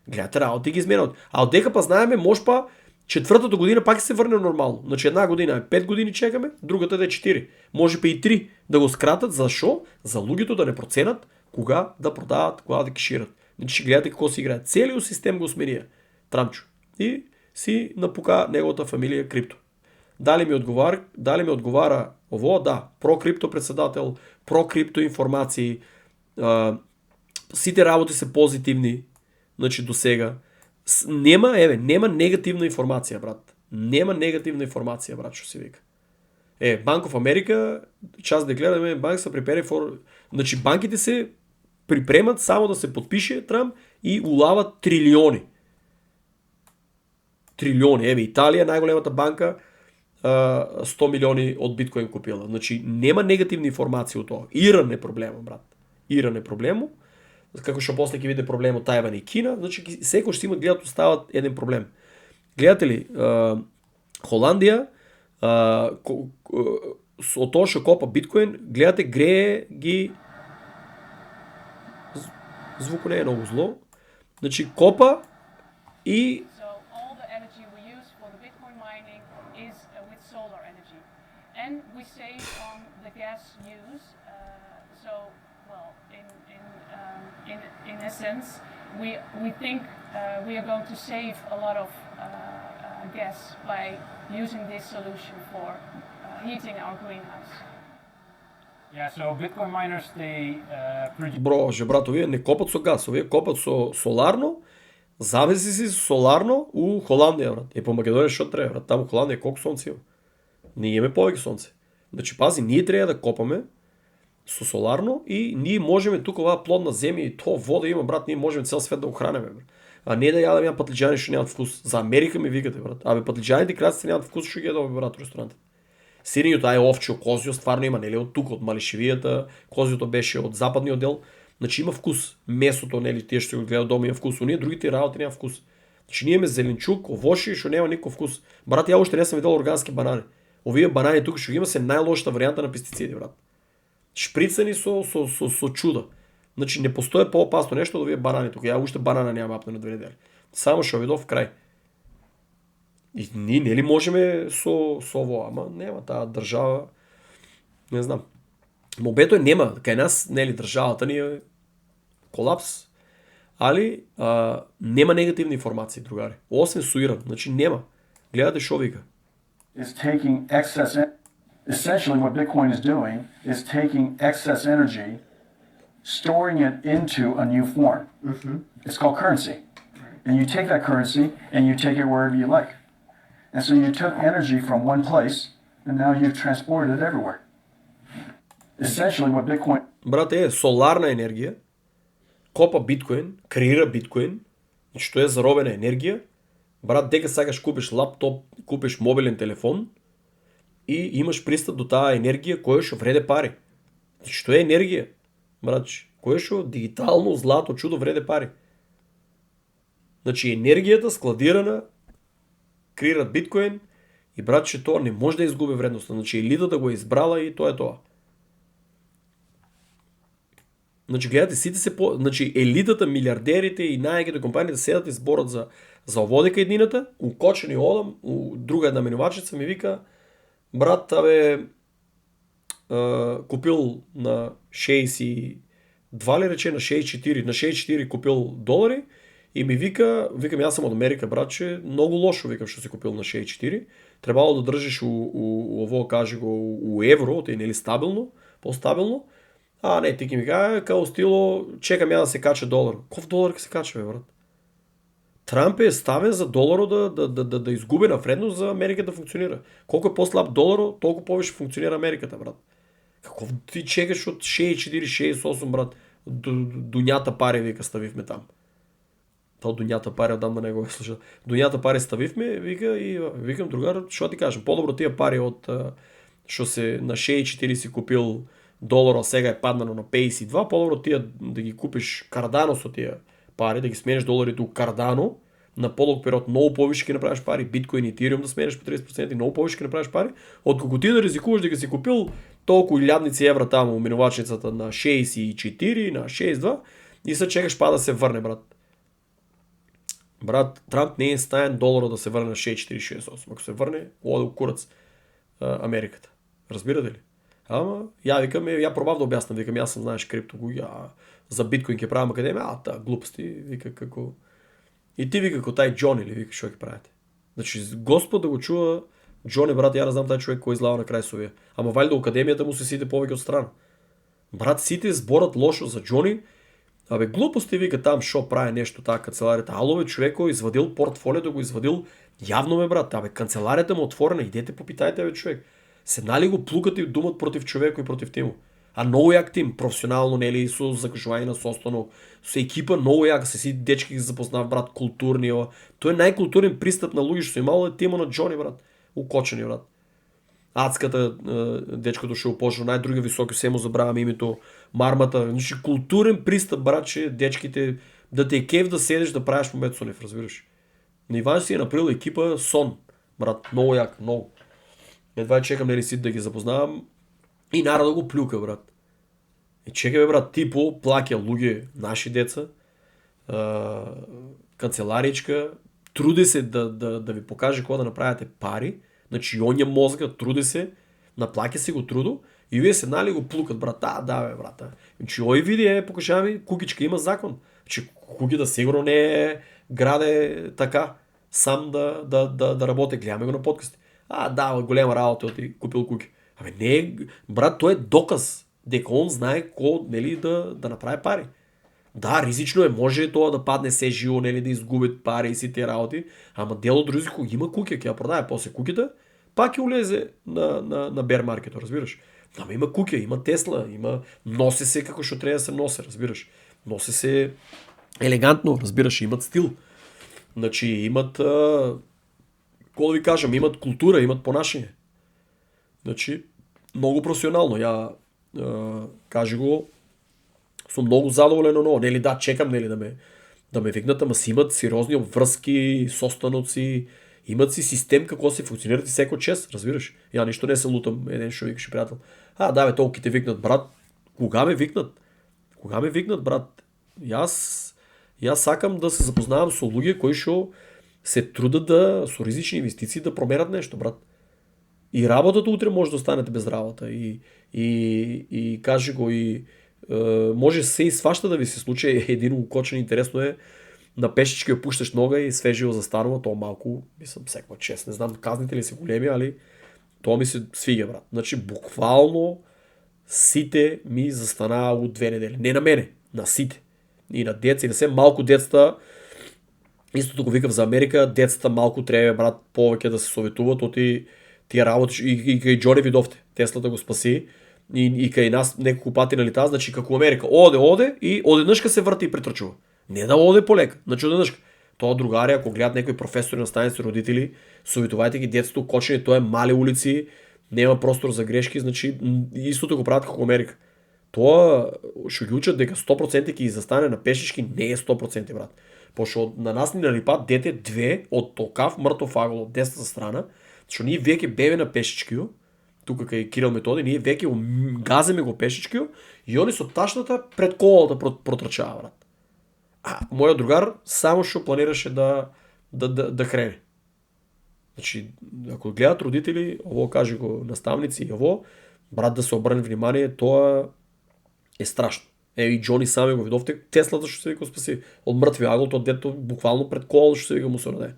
Speaker 1: Гледате работи ги изменят. А отдека па знаеме, може па 4-та година пак се върне нормално. Значи една година е 5 години чекаме, другата да е 4. Може па и 3 да го скратат. Защо? За лугито да не проценят кога да продават, кога да кешират. Значи ще гледате какво си играе. Целият систем го сменя. Трамчо. И си напука неговата фамилия крипто. Дали ми отговаря ово, да, про крипто председател, про крипто информации, сите работи са позитивни, значи до сега. Нема негативна информация, брат. Нема негативна информация, брат, що си вика. Bank of America, част декларираме, банк са припери for... Значи банките се припремат само да се подпише Тръмп и улават трилиони. Италия е най-големата банка, 100 милиони од биткоин купила. Значи нема негативни информации од тоа. Иран е проблемот, брат. Иран е проблемот. Како што после ќе биде проблемот Тајван и Кина, значи секој што има гледат остават еден проблем. Гледате ли, Холандија со тоа што копа биткоин, гледате грее ги звуко не е многу зло. Значи копа и
Speaker 2: So all the energy we use for the Bitcoin mining is with solar energy, and we save on the gas use. So, well, in essence, we think we are going to save a lot of gas by using this solution for heating our greenhouse.
Speaker 3: Yeah, so Bitcoin miners, they produce.
Speaker 1: Броже, брат, овие не копат со газ, овие копат со соларно. Замисли си соларно у Холандија, брат. По Македонија што треба, брат? Таму Холандија колку сонце има? Ние имаме повеќе сонце. Значи, пази, ние треба да копаме со соларно и ние можеме тука оваа плодна земја и то вода има, брат, ние можеме цел свет да го хранеме, брат. А не да јадеме патлиџани што немаат вкус. За Америка ми викате, брат. Абе патлиџаните краците немаат вкус, што ги јадеме, брат, ресторантите. Сирењето, ај овче, козјо стварно има, нели, од тука, од Малишевијата, козјото беше од западниот дел. Значи има вкус. Месото, нели, тие што го гледаат дома има вкус. Оние другите работи нема вкус. Значи ние имаме зеленчук, овошје што нема никаков вкус. Брат, ја уште не сум видел органски банани. Овие банани тука што ги има се најлошата варијанта на пестициди, брат. Шприцани со чудо. Значи не постои поопасно нешто од овие банани тука. Ја уште банана немам апна на 2 недели. Само што видов крај. И ние нели можеме со ово, ама нема таа држава. Не знам. Мобето е нема, кај нас нели државата ни е колапс. Али нема негативни информации, другари. Освен со Иран, значи нема. Гледате шо вика.
Speaker 4: Is taking essentially what Bitcoin is doing is taking excess energy, storing it into a new form. It's called currency. And you take that currency and you take it wherever you like. And so you took energy from one place and now you've transported it everywhere. Essentially what Bitcoin...
Speaker 1: Брате, соларна енергија, копа биткоин, креира биткоин, што е заробена енергија. Брат, дека сакаш купиш лаптоп, купиш мобилен телефон и имаш пристап до таа енергија која што вреде пари. Што е енергија? Брат, која што дигитално злато чудо вреде пари. Значи енергијата складирана креират биткоин и братче тоа не може да изгуби вредност. Значи елитата го избрала и тоа е тоа. Значи гледате сите се значи елитата, милиардерите и најагите компаниите седат и зборат за оводека едината, укочени одам, у друга една менувачица ми вика брат, абе купил на 62 ли рече на 64 купил долари и ми викам јас сум од Америка, братче, многу лошо викам што си купил на 64. Требало да држиш у ово, каже го, у евро, тоа е нели стабилно, постабилно. А не, ти ќе ми кажа као стило, чекам ја да се каче долар. Ков долар ќе се каче, бе, брат? Трамп е ставен за доларот да изгуби на вредност за Америка да функционира. Колку е послаб доларот, толку повеќе функционира Америката, брат. Како ти чекаш од 64, 68, брат, дуњата пари вика ставивме там. Тоа дуњата пари одамна не го слуша. Дуњата пари ставивме, вика и викам другар, што ти кажам, подобро тие пари од што се на 64 си купил долар, сега е паднано на 52, подобро тие да ги купиш Cardano со тие пари, да ги смениш доларите у Cardano, на подолг период многу повише ќе направиш пари, биткоин и Ethereum да смениш по 30% и многу повише ќе направиш пари, отколку ти да ризикуваш да ги си купил толку илјадници евра таму у минувачницата на 64, на 62 и се чекаш па да се врне, брат. Брат, Трамп не е стаен доларот да се врне на 64-68. Ако се врне, оде у курац Америката. Разбирате ли? Ама, ја пробав да објаснам, викам, јас сам знаеш крипто, за биткоин ќе правам академија, таа глупости, вика како... И ти вика како тај Џони или вика што ќе правите. Значи, Господ да го чува, Џони, брат, ја не знам тај човек кој излава на крај со вие. Ама валјда академијата му се сите повеќе од страна. Брат, сите зборат лошо за Џони, абе глупости вика там што прави нешто таа канцеларијата. Алове човекот извадил портфолиото, го извадил јавно ме, брат. Абе канцеларијата му отворена, идете попитајте бе човек. Седнали го плукат и думат против човекот и против тиму. А многу јак тим, професионално, нели, со закажување на состанок, со екипа многу јак, се си дечки ги запознав, брат, културни, тоа е најкултурен пристап на луѓе што имало е тимо на Џони, брат, укочени, брат. Ацката, дечкото што почна најдруги високи, се му забравам името, мармата, значи културен пристап, брат, че дечките да те кеф да седеш да правиш момент со нив, разбираш. На Иван си е направил екипа сон, брат, много як, много. Едва чекам нели си да ги запознавам и народа го плюка, брат. И чекай бе, брат, типо плаќа луѓе, наши деца, канцеларичка, труди се да ви покаже кога да направите пари, значи он е мозга, труди се, наплаќа се го трудо и вие седнали го плукат, брат, да бе, брат. Значи ој види, покажа ми, кукичка има закон. Значи куките сигурно не е граде така, сам да работи, гледаме го на подкасти. Да, голема работа, оти купил куки. Не, брат, тоа е доказ дека он знае нели да направи пари. Да, ризично е, може тоа да падне се живо, нели да изгуби пари и си тие работи, ама дело од ризико има куки, ќе ја продае после куките, пак ќе улезе на бер маркетот, разбираш? Ама има куки, има Тесла, носи се како што треба да се носи, разбираш? Носи се елегантно, разбираш, имат стил. Значи имат како да ви кажам, имат култура, имат понашање. Значи многу професионално, ја кажи го, сум многу задоволен од, нели да, чекам нели да ме викнат, ама си имат сериозни обврски, состаноци, имат си систем како се функционират и секој час, разбираш? Ја ништо не се лутам, еден што викаше пријател. Да бе, толку те викнат, брат. Кога ме викнат? Кога ме викнат, брат? Јас сакам да се запознавам со луѓе кои што се трудат со ризични инвестиции да промерат нешто, брат. И работата утре може да останете без работа и кажи го и може се и свашта да ви се случи. Един укочен интересно е на пешички ја пушташ нога и свежио застанува, тоа малку, мислам, секоја чест. Не знам казните ли се големи, али тоа ми се свига, брат. Значи буквално сите ми застанаа од 2 недели. Не на мене, на сите. И на деца, и на се малку децата. Истото го викав за Америка, децата малку треба, брат, повеќе да се советуваат од тие работи и кај Џони видовте. Теслата го спаси и кај нас неколку пати нали таа, значи како Америка оде и одеднашка се врти и претрчува. Не да оде полека, значи одеднашка. Тоа другари, ако гледат некои професори, наставници, родители, советувајте ги децата кочење, тоа е мали улици, нема простор за грешки, значи истото го прават како Америка. Тоа што ги учат дека 100% ќе застане на пешички не е 100%, брат. Пошто на нас ни налипат дете 2 од толкав мртов агол од десната страна, што ние веќе бебе на пешичкио, тука кај Кирил Методи, ние веќе газеме го пешичкио и они со ташната пред колата протрчаа, брат. Мојот другар само што планираше да хрене. Значи, ако гледат родители, ово кажи го наставници и ово, брат, да се обрне внимание, тоа е страшно. И Џони сами го видовте, Теслата што се вика спаси од мртви агол, тоа дето буквално пред кола што се вика му се роде.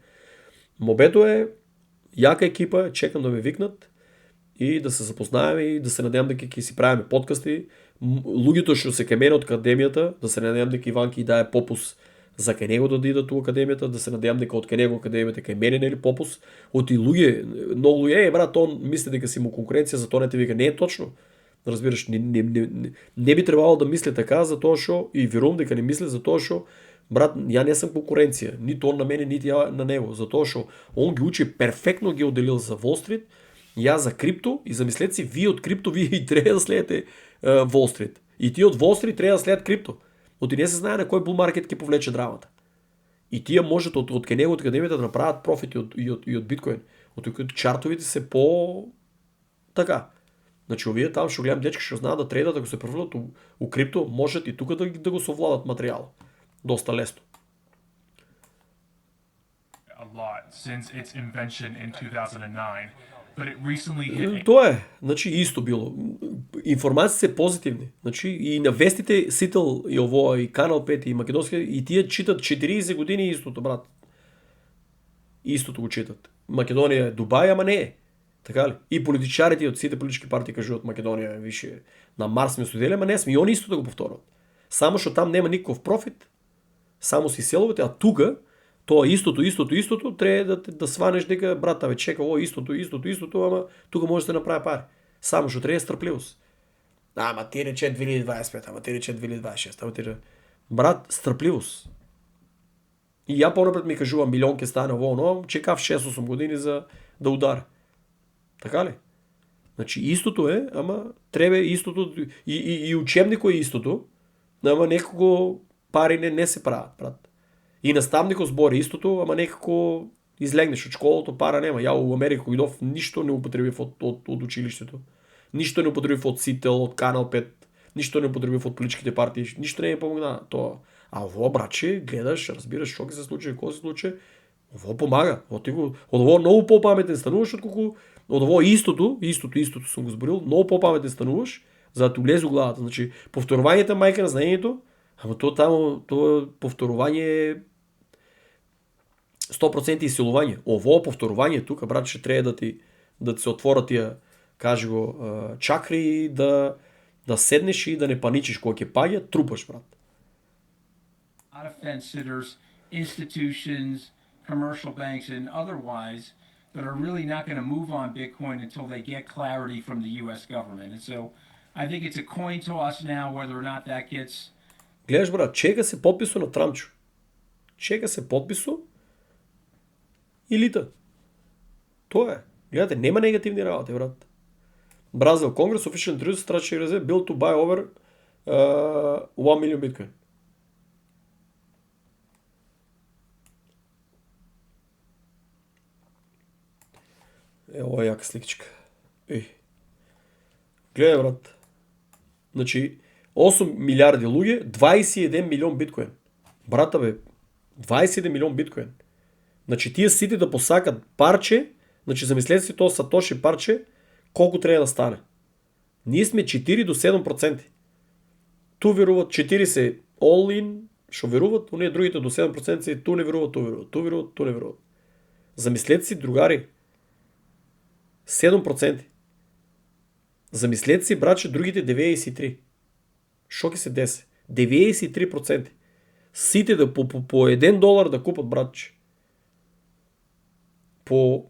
Speaker 1: Мобето е јака екипа, чекам да ме викнат и да се запознаеме и да се надевам дека ќе си правиме подкасти. Луѓето што се кај мене од академијата, да се надевам дека Иван ќе дае попус за кај него да идат у академијата, да се надевам дека од кај него академијата кај мене нели попус. Оти луѓе, многу луѓе, брат, он мисли дека си му конкуренција, затоа не те вика, не е точно. Разбираш, не би требало да мисли така, затоа што и верувам дека не мисли затоа што брат, ја не сум конкуренција, ниту он на мене, нити ја на него, затоа што он ги учи перфектно, ги оделил за Wall Street, ја за крипто и замислете си, вие од крипто вие и треба да следите Wall Street. И тие од Wall Street треба да следат крипто. Оти не се знае на кој bull market ќе повлече драмата. И тие можат од кај него од академијата да направат профити и од биткоин. Од кои чартовите се по така. Значи овие таму што гледам дечки што знаат да трейдат, ако се преврнат у крипто, можат и тука да го совладат материјал. Доста лесно.
Speaker 5: A lot since its invention in 2009, but it recently hit.
Speaker 1: Тоа е, значи исто било. Информации се позитивни. Значи и на вестите Сител и ово и Канал 5 и македонски и тие читат 40 години истото, брат. Истото го читат. Македонија е Дубај, ама не е. Така ли? И политичарите од сите политички партии кажуваат Македонија е више на Марс сме студели, ама не сме и они исто да го повторат. Само што там нема никаков профит, само си селовите, а тука тоа истото треба да сванеш дека брат, ве чека ово истото, ама тука може да се направи пари. Само што треба стрпливост. Ама ти рече 2025, ама ти рече 2026, ама ти рече... Брат, стрпливост. И ја понапред ми кажува милион ќе стане ово, но чекав 6-8 години за да удара. Така ли? Значи истото е, ама треба истото и учебникот е истото, ама некако пари не се прават, брат. И наставникот збори истото, ама некако излегнеш од школото, пара нема. Ја у Америка кога идов ништо не употребив од училиштето. Ништо не употребив од Сител, од Канал 5, ништо не употребив од политичките партии, ништо не ми помогна тоа. А ово, братче, гледаш, разбираш што ќе се случи, кој се случи, ово помага. Од ово многу попаметен стануваш отколку од ово истото сум го зборил, многу попаметен стануваш за да ти влезе у главата. Значи, повторувањето е мајка на знаењето, ама тоа повторување е 100% исилување. Ово повторување тука, братче, треба да ти се отворат тие, кажи го, чакри, да седнеш и да не паничиш кога ќе паѓа, трупаш, брат.
Speaker 6: A lot of fence sitters, institutions, commercial banks, and otherwise that are really not going to move on Bitcoin until they get clarity from the U.S. government. And so I think it's a coin toss now whether or not that gets.
Speaker 1: Гледаш, брат, чека се подписо на Трамчо. Чека се подписо и лита. Тоа е. Гледате, нема негативни работи, брат. Brazil Congress officially introduced strategy reserve bill to buy over 1 million Bitcoin. Ево јака сликичка. Гледај, брат. Значи, 8 милиарди луѓе, 21 милион биткоин. Брата бе, 21 милион биткоин. Значи, тие сите да посакат парче, значи, замислете си тоа Сатоши парче, колку треба да стане. Ние сме 4 до 7%. Ту веруват 4 се all-in, шо веруват, оние другите до 7% се ту не веруват, ту веруват, ту веруват, ту не веруват. Замислете си, другари, 7%. Замислете си, братче, другите 93%. Шо ќе се десе? 93%. Сите да по $1 да купат, братче. По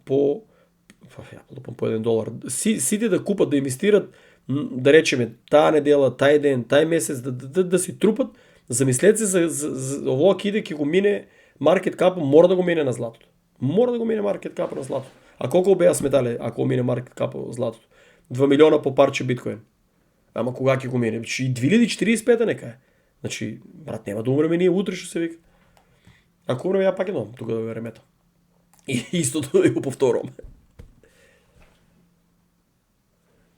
Speaker 1: $1. Сите да купат, да инвестират, да речеме, таа недела, тај ден, тај месец, да си трупат. Замислете се за овоа киде ќе го мине маркет капо, мора да го мине на златото. Мора да го мине маркет капо на златото. А колку беа сметале ако мине маркет капо златото? 2 милиона по парче биткоин. Ама кога ќе го мине? И 2045 нека е. Значи, брат, нема да умреме ние утре, што се вика. Ако умреме, ја пак едном, тука да веремето. И истото да го повторуваме.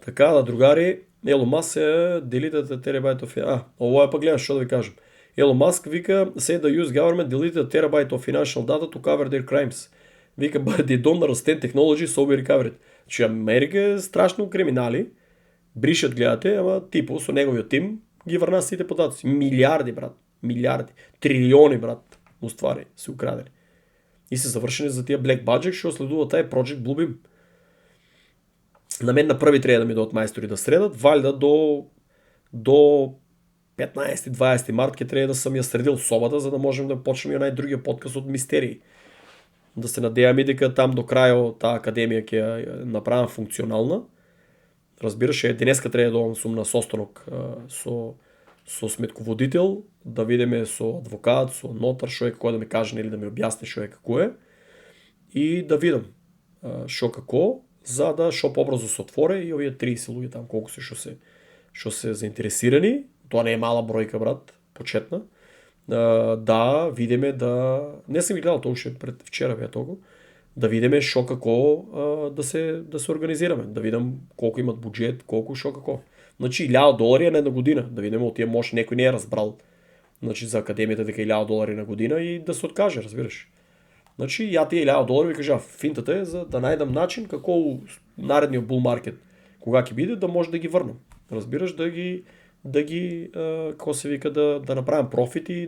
Speaker 1: Така да, другари, Елон Маск е deleted terabyte of... ово е па гледаш, што да ви кажем. Елон Маск вика, say the US government deleted terabyte of financial data to cover their crimes. Вика, but they don't understand technology, so we recovered. Че Америка е страшно криминали, бришат, гледате, ама типо со неговиот тим ги врна сите податоци. Милиарди, брат, милиарди, трилиони, брат, уствари, се украдени. И се завршени за тия Black Budget, што следува тај Project Bluebeam. На мен на први треба да ми дадат мајстори да средат, валјда до 15-20 март ќе треба да сам ја средил собата, за да можем да почнеме нај другиот подкаст од мистерии. Да се надејаме дека там до крајот таа академија ќе ја направам функционална. Разбираш, денеска треба да одам сум на состанок со сметководител, да видиме со адвокат, со нотар, што е како да ми каже или да ми објасни што е како е, и да видам што како, за да што побрзо се отворе и овие 30 луѓе там колку се што се заинтересирани. Тоа не е мала бројка, брат, почетна. Да видиме да не сум ги гледал тоа уште пред вчера беа толку, да видиме што како да се организираме, да видам колку имат буџет, колку што како. Значи $1000 на една година, да видиме од тие може некој не е разбрал. Значи за академијата дека $1000 на година и да се откаже, разбираш. Значи ја тие $1000 ви кажа, финтата е за да најдам начин како наредниот bull market кога ќе биде да може да ги врнам. Разбираш, да ги како се вика, да направам профит и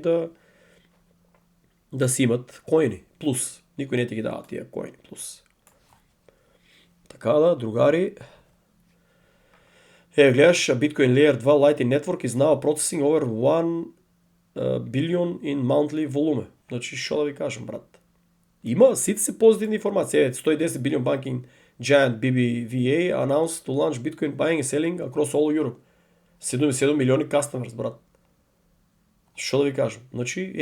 Speaker 1: да си имат коини плюс. Никој не ти ги дава тие коини плюс. Така да, другари, гледаш, Bitcoin Layer 2 Lightning Network is now processing over 1 billion in monthly volume. Значи, што да ви кажам, брат? Има сите се позитивни информации. 110 billion banking giant BBVA announced to launch Bitcoin buying and selling across all Europe. 7 милиони customers, брат. Што да ви кажам? Значи,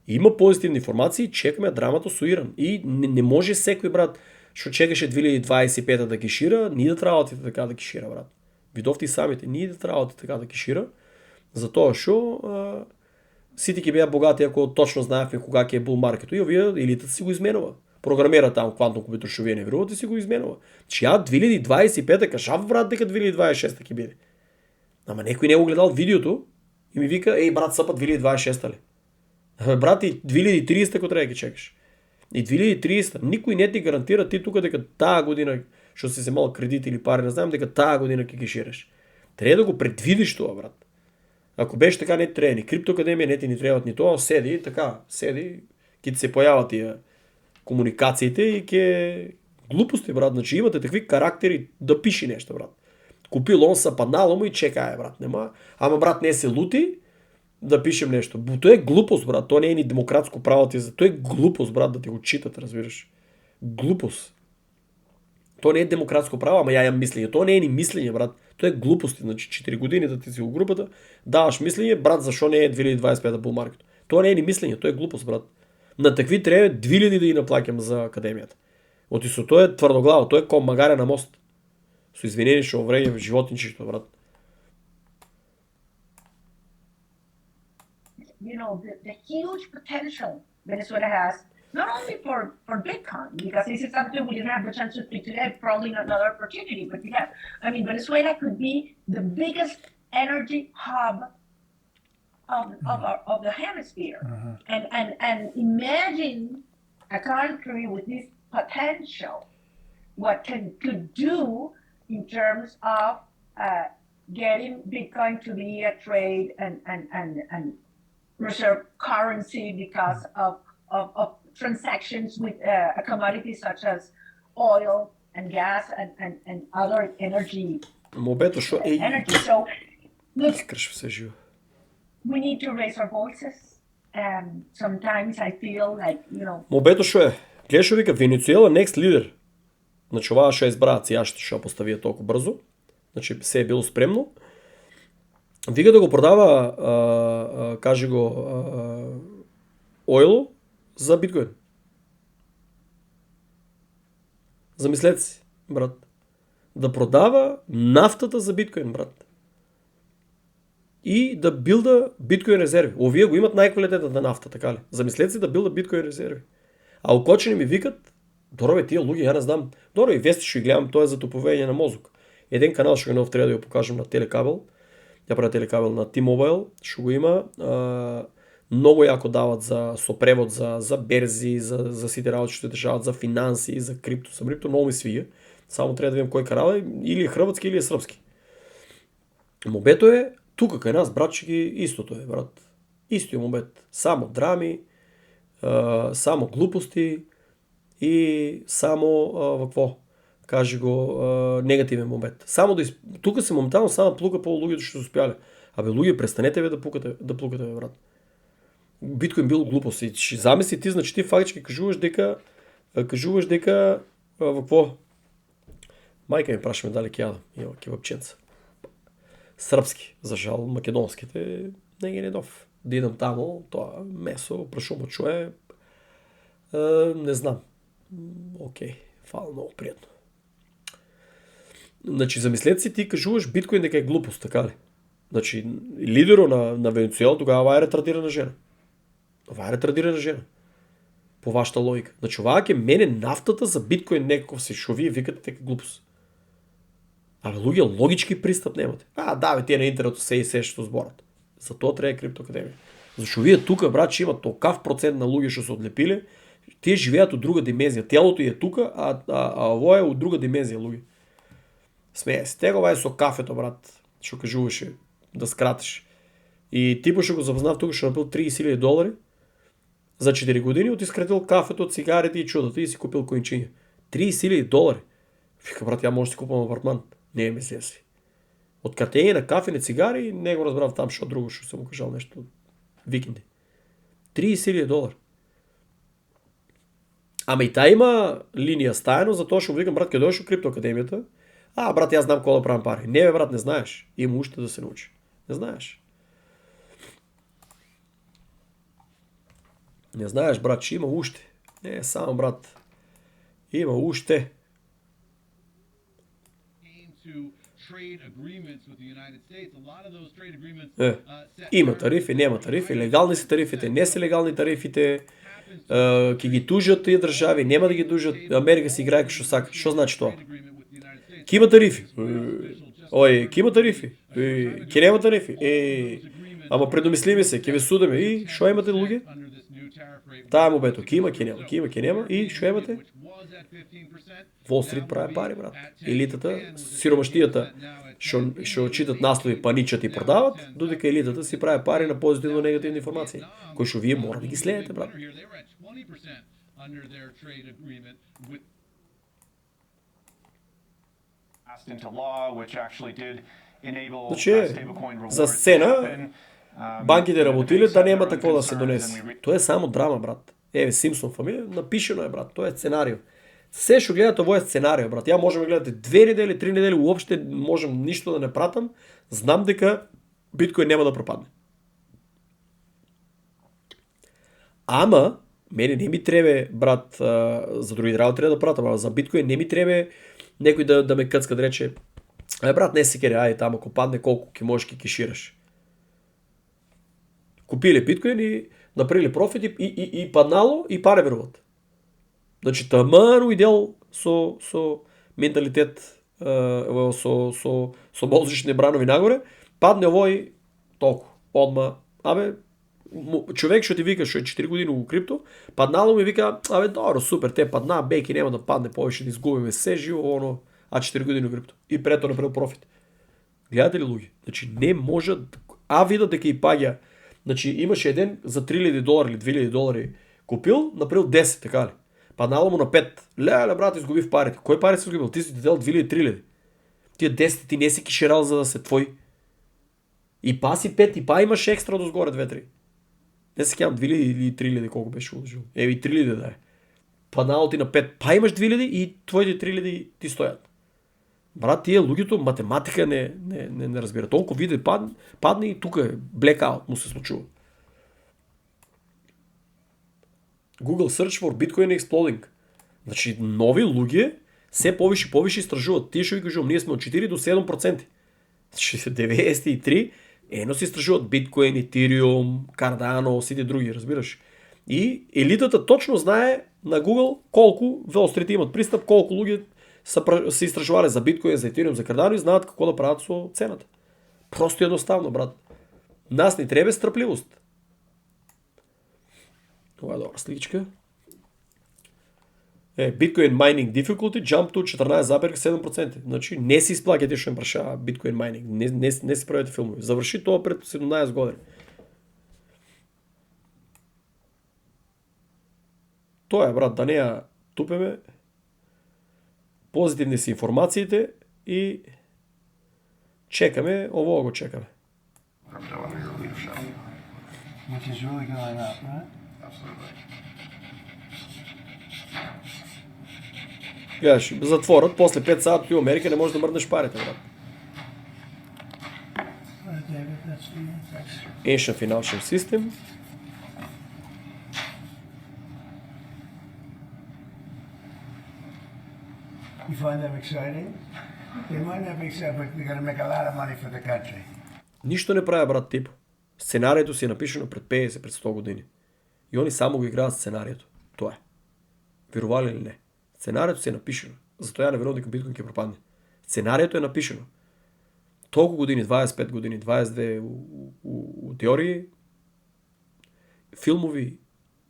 Speaker 1: има позитивни информации, чекаме драмата со Иран. И не може секој, брат, Што чекаше 2025 да кешира, ние да работите така да кешира, брат. Видовте и самите, ние да работите така да кешира, затоа што сите ќе беа богати ако точно знаевме кога ќе е бул маркето и овие елитата си го изменува. Програмера там квантум компјутер што вие не верувате си го изменува. Че ја 2025 кажав брат дека 2026 ќе биде. Ама некој не го гледал видеото и ми вика, еј брат, сапа 2026 ли? Абе брат, и 2030 ако треба ќе чекаш. И 2030 никој не ти гарантира ти тука дека таа година што си земал кредит или пари, не знам, дека таа година ќе кешираш. Треба да го предвидиш тоа, брат. Ако беше така, не треба ни криптоакадемија, не ти ни требат ни тоа, седи, ќе ти се појават тие комуникациите и ќе глупости, брат. Значи имате такви карактери да пиши нешто, брат. Купил он са паднало му и чекае, брат. Нема. Ама брат не се лути да пишем нешто. Тоа е глупост, брат. Тоа не е ни демократско право ти за. Тоа е глупост, брат, да ти го читат, разбираш. Глупост. Тоа не е демократско право, ама ја имам мислење. Тоа не е ни мислење, брат. Тоа е глупост. Значи 4 години да ти си у групата, даваш мислење, брат, зашо не е 2025 бул маркето. Тоа не е ни мислење, тоа е глупост, брат. На такви треба 2000 да ги наплаќам за академијата. Оти со тоа е тврдоглаво, тоа е кон магаре на мост. Со извинени што вреѓе животинчето, брат.
Speaker 7: You know, the huge potential Venezuela has, not only for Bitcoin, because this is something we didn't have the chance to speak today, probably not another opportunity, but yeah, I mean, Venezuela could be the biggest energy hub of the hemisphere. And imagine a country with this potential, what could do in terms of getting Bitcoin to be a trade and reserve currency because of transactions with commodities such as oil and gas and other energy.
Speaker 1: Мобето што е
Speaker 7: Energy. So, look,
Speaker 1: искраш се живо.
Speaker 7: we need to raise our voices. And sometimes I feel like, you know,
Speaker 1: Мобето што е? Гледаш што вика Венецуела next leader. Значи оваа што избраат сијаште што поставија толку брзо. Значи се е било спремно. Вика да го продава, кажи го, ойло за биткоин. Замислете си, брат. Да продава нафтата за биткоин, брат. И да билда биткоин резерви. Овие го имат најквалитетната нафта, така ли? Замислете си да билда биткоин резерви. А окочени ми викат, дорове тие луѓе, ја не знам, дорове и вести што ги гледам, тоа е за топовење на мозок. Еден канал што го треба да го покажам на телекабел, ја правя телекабел на T-Mobile, што го има, многу јако дават со превод за берзи, за сите работи што држават, за финанси, за крипто, многу ми свија. Само треба да видам кој канал е, или е хрватски или е српски. Мобето е тука кај нас, братчики, истото е, брат. Истиот мобет. Само драми, само глупости и само вакво, кажи го, негативен момент. Само да тука се моментално само плука по луѓето што се успеале. Абе луѓе, престанете бе да плукате, бе, брат. Биткоин бил глупост. И замисли ти, значи ти фактички кажуваш дека вакво. Мајка ми праша ме дали ќе јадам, има кебапченца. Српски, за жал, македонските не ги недов. Да идам тамо, тоа месо, прашумо чуе, не знам. Окей, фала, многу пријатно. Значи, замислете си, ти кажуваш биткоин дека е глупост, така ли? Значи, лидеро на Венецуела тогава ова е ретардирана жена. Ова е ретардирана жена. По вашата логика. Значи, ова ќе мене нафтата за биткоин некаков се, шо вие викате дека глупост. Абе, луѓе, логички пристап немате. Да, бе, тие на интернетот се и се што зборат. За тоа треба криптоакадемија. Зашто вие тука, брат, че има толкав процент на луѓе што се одлепиле, тие живеат од друга димензија. Телото е тука, а ово е од друга димензија, луѓе. Смее се. Тегова е со кафето, брат, што кажуваше да скратиш. И типо што го запознав тука што напил $30,000 за 4 години, оти скратил кафето, цигарите и чудото и си купил коинчиња. $30,000. Вика, брат, ја може да си купам апартман. Не ми се си. Од картење на кафе, на цигари, не го разбрав там што друго, што съм му кажал нешто викенди. $30,000. Ама и таа има линија стајано, затоа што викам, брат, ке дојдеш у криптоакадемијата, брат, јас знам кој да правам пари. Не, бе, брат, не знаеш. Има уште да се научи. Не знаеш. Не знаеш, брат, че има уште. Не, само, брат. Има уште.
Speaker 8: To trade agreements with the United States, a lot of those trade agreements set
Speaker 1: Има тарифи, нема тарифи, легални се тарифите, не се легални тарифите, ќе ги тужат тие држави, нема да ги тужат, Америка си играе што сака. Што значи тоа? Ке има тарифи. Ке има тарифи. Ке нема тарифи. Ама предомислиме се, ке ве судиме. И што имате луѓе? Таа му бето, ке има, ке нема. И што имате? Wall Street прави пари, брат. Елитата, сиромаштијата, што читат наслови, паничат и продават, додека елитата си прави пари на позитивно негативни информации, кои што вие мора да ги следите, брат. Значи, за сцена, банките работиле да нема такво да се донесе. Тоа е само драма, брат. Еве, Симпсон фамилија, напишено е, брат. Тоа е сценарио. Се што гледате, ово е сценарио, брат. Ја можам да гледате 2 недели, 3 недели, уопште можам ништо да не пратам. Знам дека биткоин нема да пропадне. Ама, мене не ми требе, брат, за други работи треба да пратам, а за биткоин не ми требе некој да ме кацка да рече, брат, не се кере, ајде таму, ако падне колку ќе можеш ќе кешираш. Купиле биткоин и направиле профит и паднало и паре веруват. Значи таману идел со менталитет, со мозични бранови нагоре, падне овој толку, одма, човек што ти вика што е 4 години у крипто, паднало ми вика, добро, супер, те падна, беки нема да падне повеќе да изгубиме се живо, оно, 4 години у крипто. И прето направил профит. Гледате ли луѓе? Значи не може, видат дека и паѓа. Значи имаше еден за $3,000 или $2,000 купил, направил 10, така ли? Паднало му на 5. Леле, брат, изгубив парите. Кој пари си изгубил? Ти си дел 2,000-3,000. Тие 10 ти не си кишерал за да се твој. И паси 5, и па имаш екстра до сгоре 2-3. Не се кјам 2,000 или 3,000 колко беше уложил. Еви 3,000 да е. Паднало ти на 5, па имаш 2,000 и твоите 3,000 ти стојат. Брат, тие луѓето математика не разбира. Толку виде падне и тука е blackout му се случува. Google search for Bitcoin exploding. Значи, нови луѓе се повише истражуваат. Тие што ви кажувам, ние сме од 4 до 7%. Значи, 93 ено се истражуваат Bitcoin, Ethereum, Cardano, сите други, разбираш. И елитата точно знае на Google колку Wall Street имат пристап, колку луѓе се истражувале за Bitcoin, за Ethereum, за Cardano и знаат како да прават со цената. Просто едноставно, брат. Нас ни треба стрпливост. Това е добра сличка. Bitcoin mining difficulty jump to 14,7%. Значи не си исплакате што им прашава Bitcoin mining. Не си правите филмови. Заврши тоа пред 17 години. Тоа е, брат, да не ја тупеме. Позитивни се информациите и чекаме, ово го чекаме.
Speaker 6: Which is really going up, right?
Speaker 1: Гледаш, затворот, после 5 сати у Америка не можеш да мрднеш парите, брат. Ancient Financial System.
Speaker 9: You find them exciting? They might not be exciting, but they're going to make a lot of money for the country.
Speaker 1: Ништо не прави, брат, тип. Сценарието си е напишено пред 50, пред 100 години. И они само го играат сценарието. Тоа е. Верували или не? Сценарието си е напишено. Затоа ја не верувам дека биткоин ќе пропадне. Сценарието е напишено. Толку години, 25 години, 22 у теории, филмови,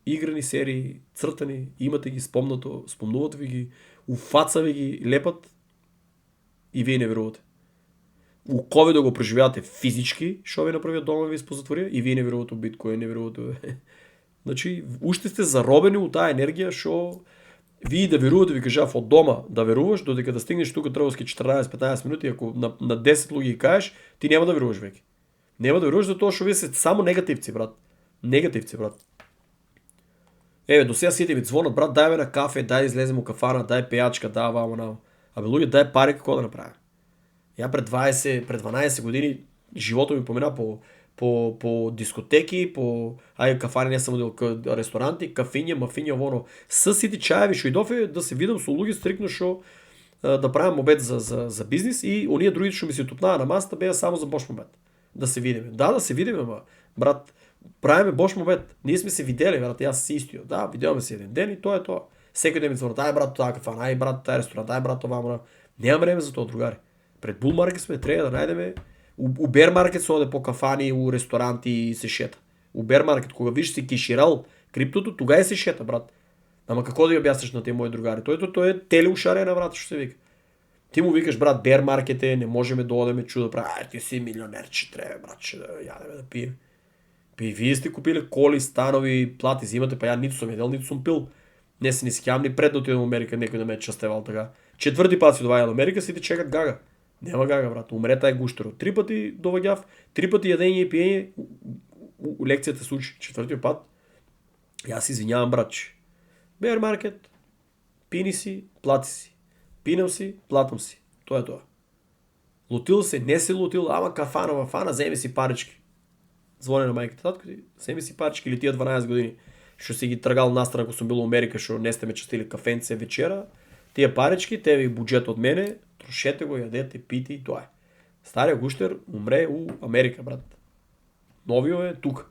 Speaker 1: играни серии, цртани, имате ги спомнато, спомнувате ви ги, уфаца ви ги лепат и вие не верувате. У COVID да го преживявате физички, што ви направиат дома ви позатворија и вие не верувате у биткоин, не верувате. Значи, уште сте заробени у таа енергија што вие да верувате, ви кажав од дома да веруваш, додека да стигнеш тука требаски 14-15 минути, ако на 10 луѓе кажеш, ти нема да веруваш веќе. Нема да веруваш затоа што вие сте само негативци, брат. Негативци, брат. Еве, до сега сите ми звонат, брат, дај ме на кафе, дај излезем у кафана, дај пејачка, дај вамо намо. Абе, луѓе, дај пари како да направи. Ја пред 12 години животот ми помина по дискотеки, по кафани не само ресторанти, кафиња, мафиња, воно. Сите чаеви што идофе да се видам со луѓе стрикно што да правам обед за бизнис и оние другите што ми се тупнаа на масата беа само за бош мобет. Да се видиме. Да се видиме, брат, правиме бош мобет. Ние сме се видели, брат, јас си истиот. Да, виделме се еден ден и тоа е тоа. Секој ден ми зборат, ај брат, тоа кафан, ај брат, тај ресторант, ај брат, ова, нема време за тоа, другари. Пред Bull Market сме, треба да најдеме. У Bear Market се оде по кафани, у ресторанти и се шета. У Bear Market, кога виж си кеширал криптото, тогава се шета, брат. Ама како да ја објасниш на тие мои другари? Тој е телеушарена, брат, што се вика. Ти му викаш, брат, Bear Market е, не можеме да одеме чудо, прави, ај ти си милионер, че треба, брат, че да јадеме да пиеме. Па и вие сте купили коли, станови, плати, зимате, па ја ниту сум едел, ниту сум пил. Не се ни сеќавам ни пред да отидам во Америка, некој да ме частевал така. 4 пат си доваѓа до Америка, сите чекат гага. Нема гага, брат. Умре тај гуштеро. 3 пати доваѓав, 3 пати јадење и пиење, лекцијата се учи. 4-ти пат, јас се извинјавам, братче. Bear Market, пини си, плати си. Пинам си, платам си. Тоа е тоа. Лутил се, не се лутил, ама кафана, фана, земи си парички. Звони на мајката, татко ти, земи си парички или тие 12 години, што си ги тргал настрана ако сум бил во Америка, што не сте ме частили кафенце вечера, тие парички, те ви буџет од мене, трошете го, јадете, пите и тоа е. Стариот гуштер умре у Америка, брат. Новиот е тука.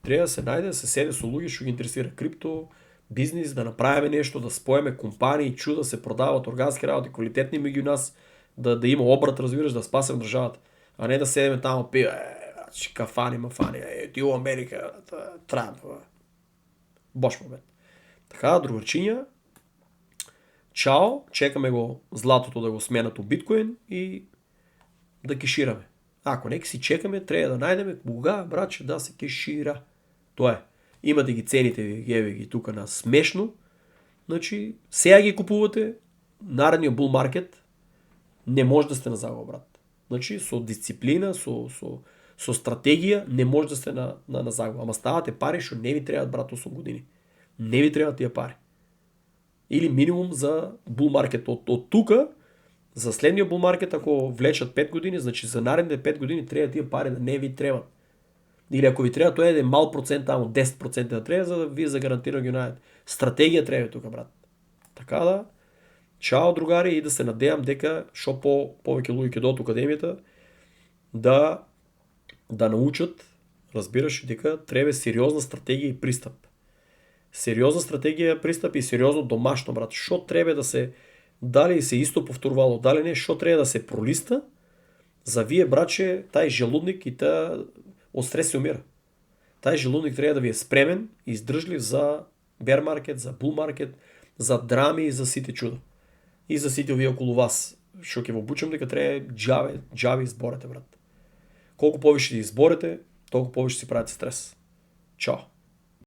Speaker 1: Треба да се најде, да се седе со луѓе што ги интересира крипто, бизнис, да направиме нешто, да споеме компании, чуда, да се продават органски работи, квалитетни меѓу нас, да има обрат, разбираш, да спасем државата, а не да седеме таму пие, кафани, мафани, ти у Америка, Трамп, бош момент. Така, другарчиња, чао, чекаме го златото да го сменат у биткоин и да кешираме. Ако нека си чекаме, треба да најдеме кога, братче, да се кешира. Тоа е. Имате ги цените, еве ги тука на смешно. Значи, сега ги купувате, наредниот bull market не може да сте на загуба, брат. Значи, со дисциплина, со стратегија не може да сте на загуба. Ама ставате пари што не ви требаат, брат, 8 години. Не ви требаат тие пари. Или минимум за bull market од тука, за следниот bull market, ако влечат 5 години, значи за наредните 5 години треба тие пари да не ви требаат. Или ако ви треба, тоа е мал процент, тамо 10% да треба, за да вие загарантирано ги најдете. Стратегија треба тука, брат. Така да, чао, другари, и да се надеам дека што повеќе луѓе ќе дојдат у академијата да научат, разбираш, дека треба сериозна стратегија и пристап. Сериозна стратегија, пристап и сериозно домашно, брат. Што треба да се, дали се исто повторувало, дали не, што треба да се пролиста, за вие, браче, тај желудник и од стрес се умира. Тај желудник треба да ви е спремен и издржлив за bear market, за bull market, за драми и за сите чуда. И за сите овие околу вас. Што ќе во обучам дека треба џави изборете, брат. Колку повеќе ги изборете, толку повеќе си правите стрес. Чао.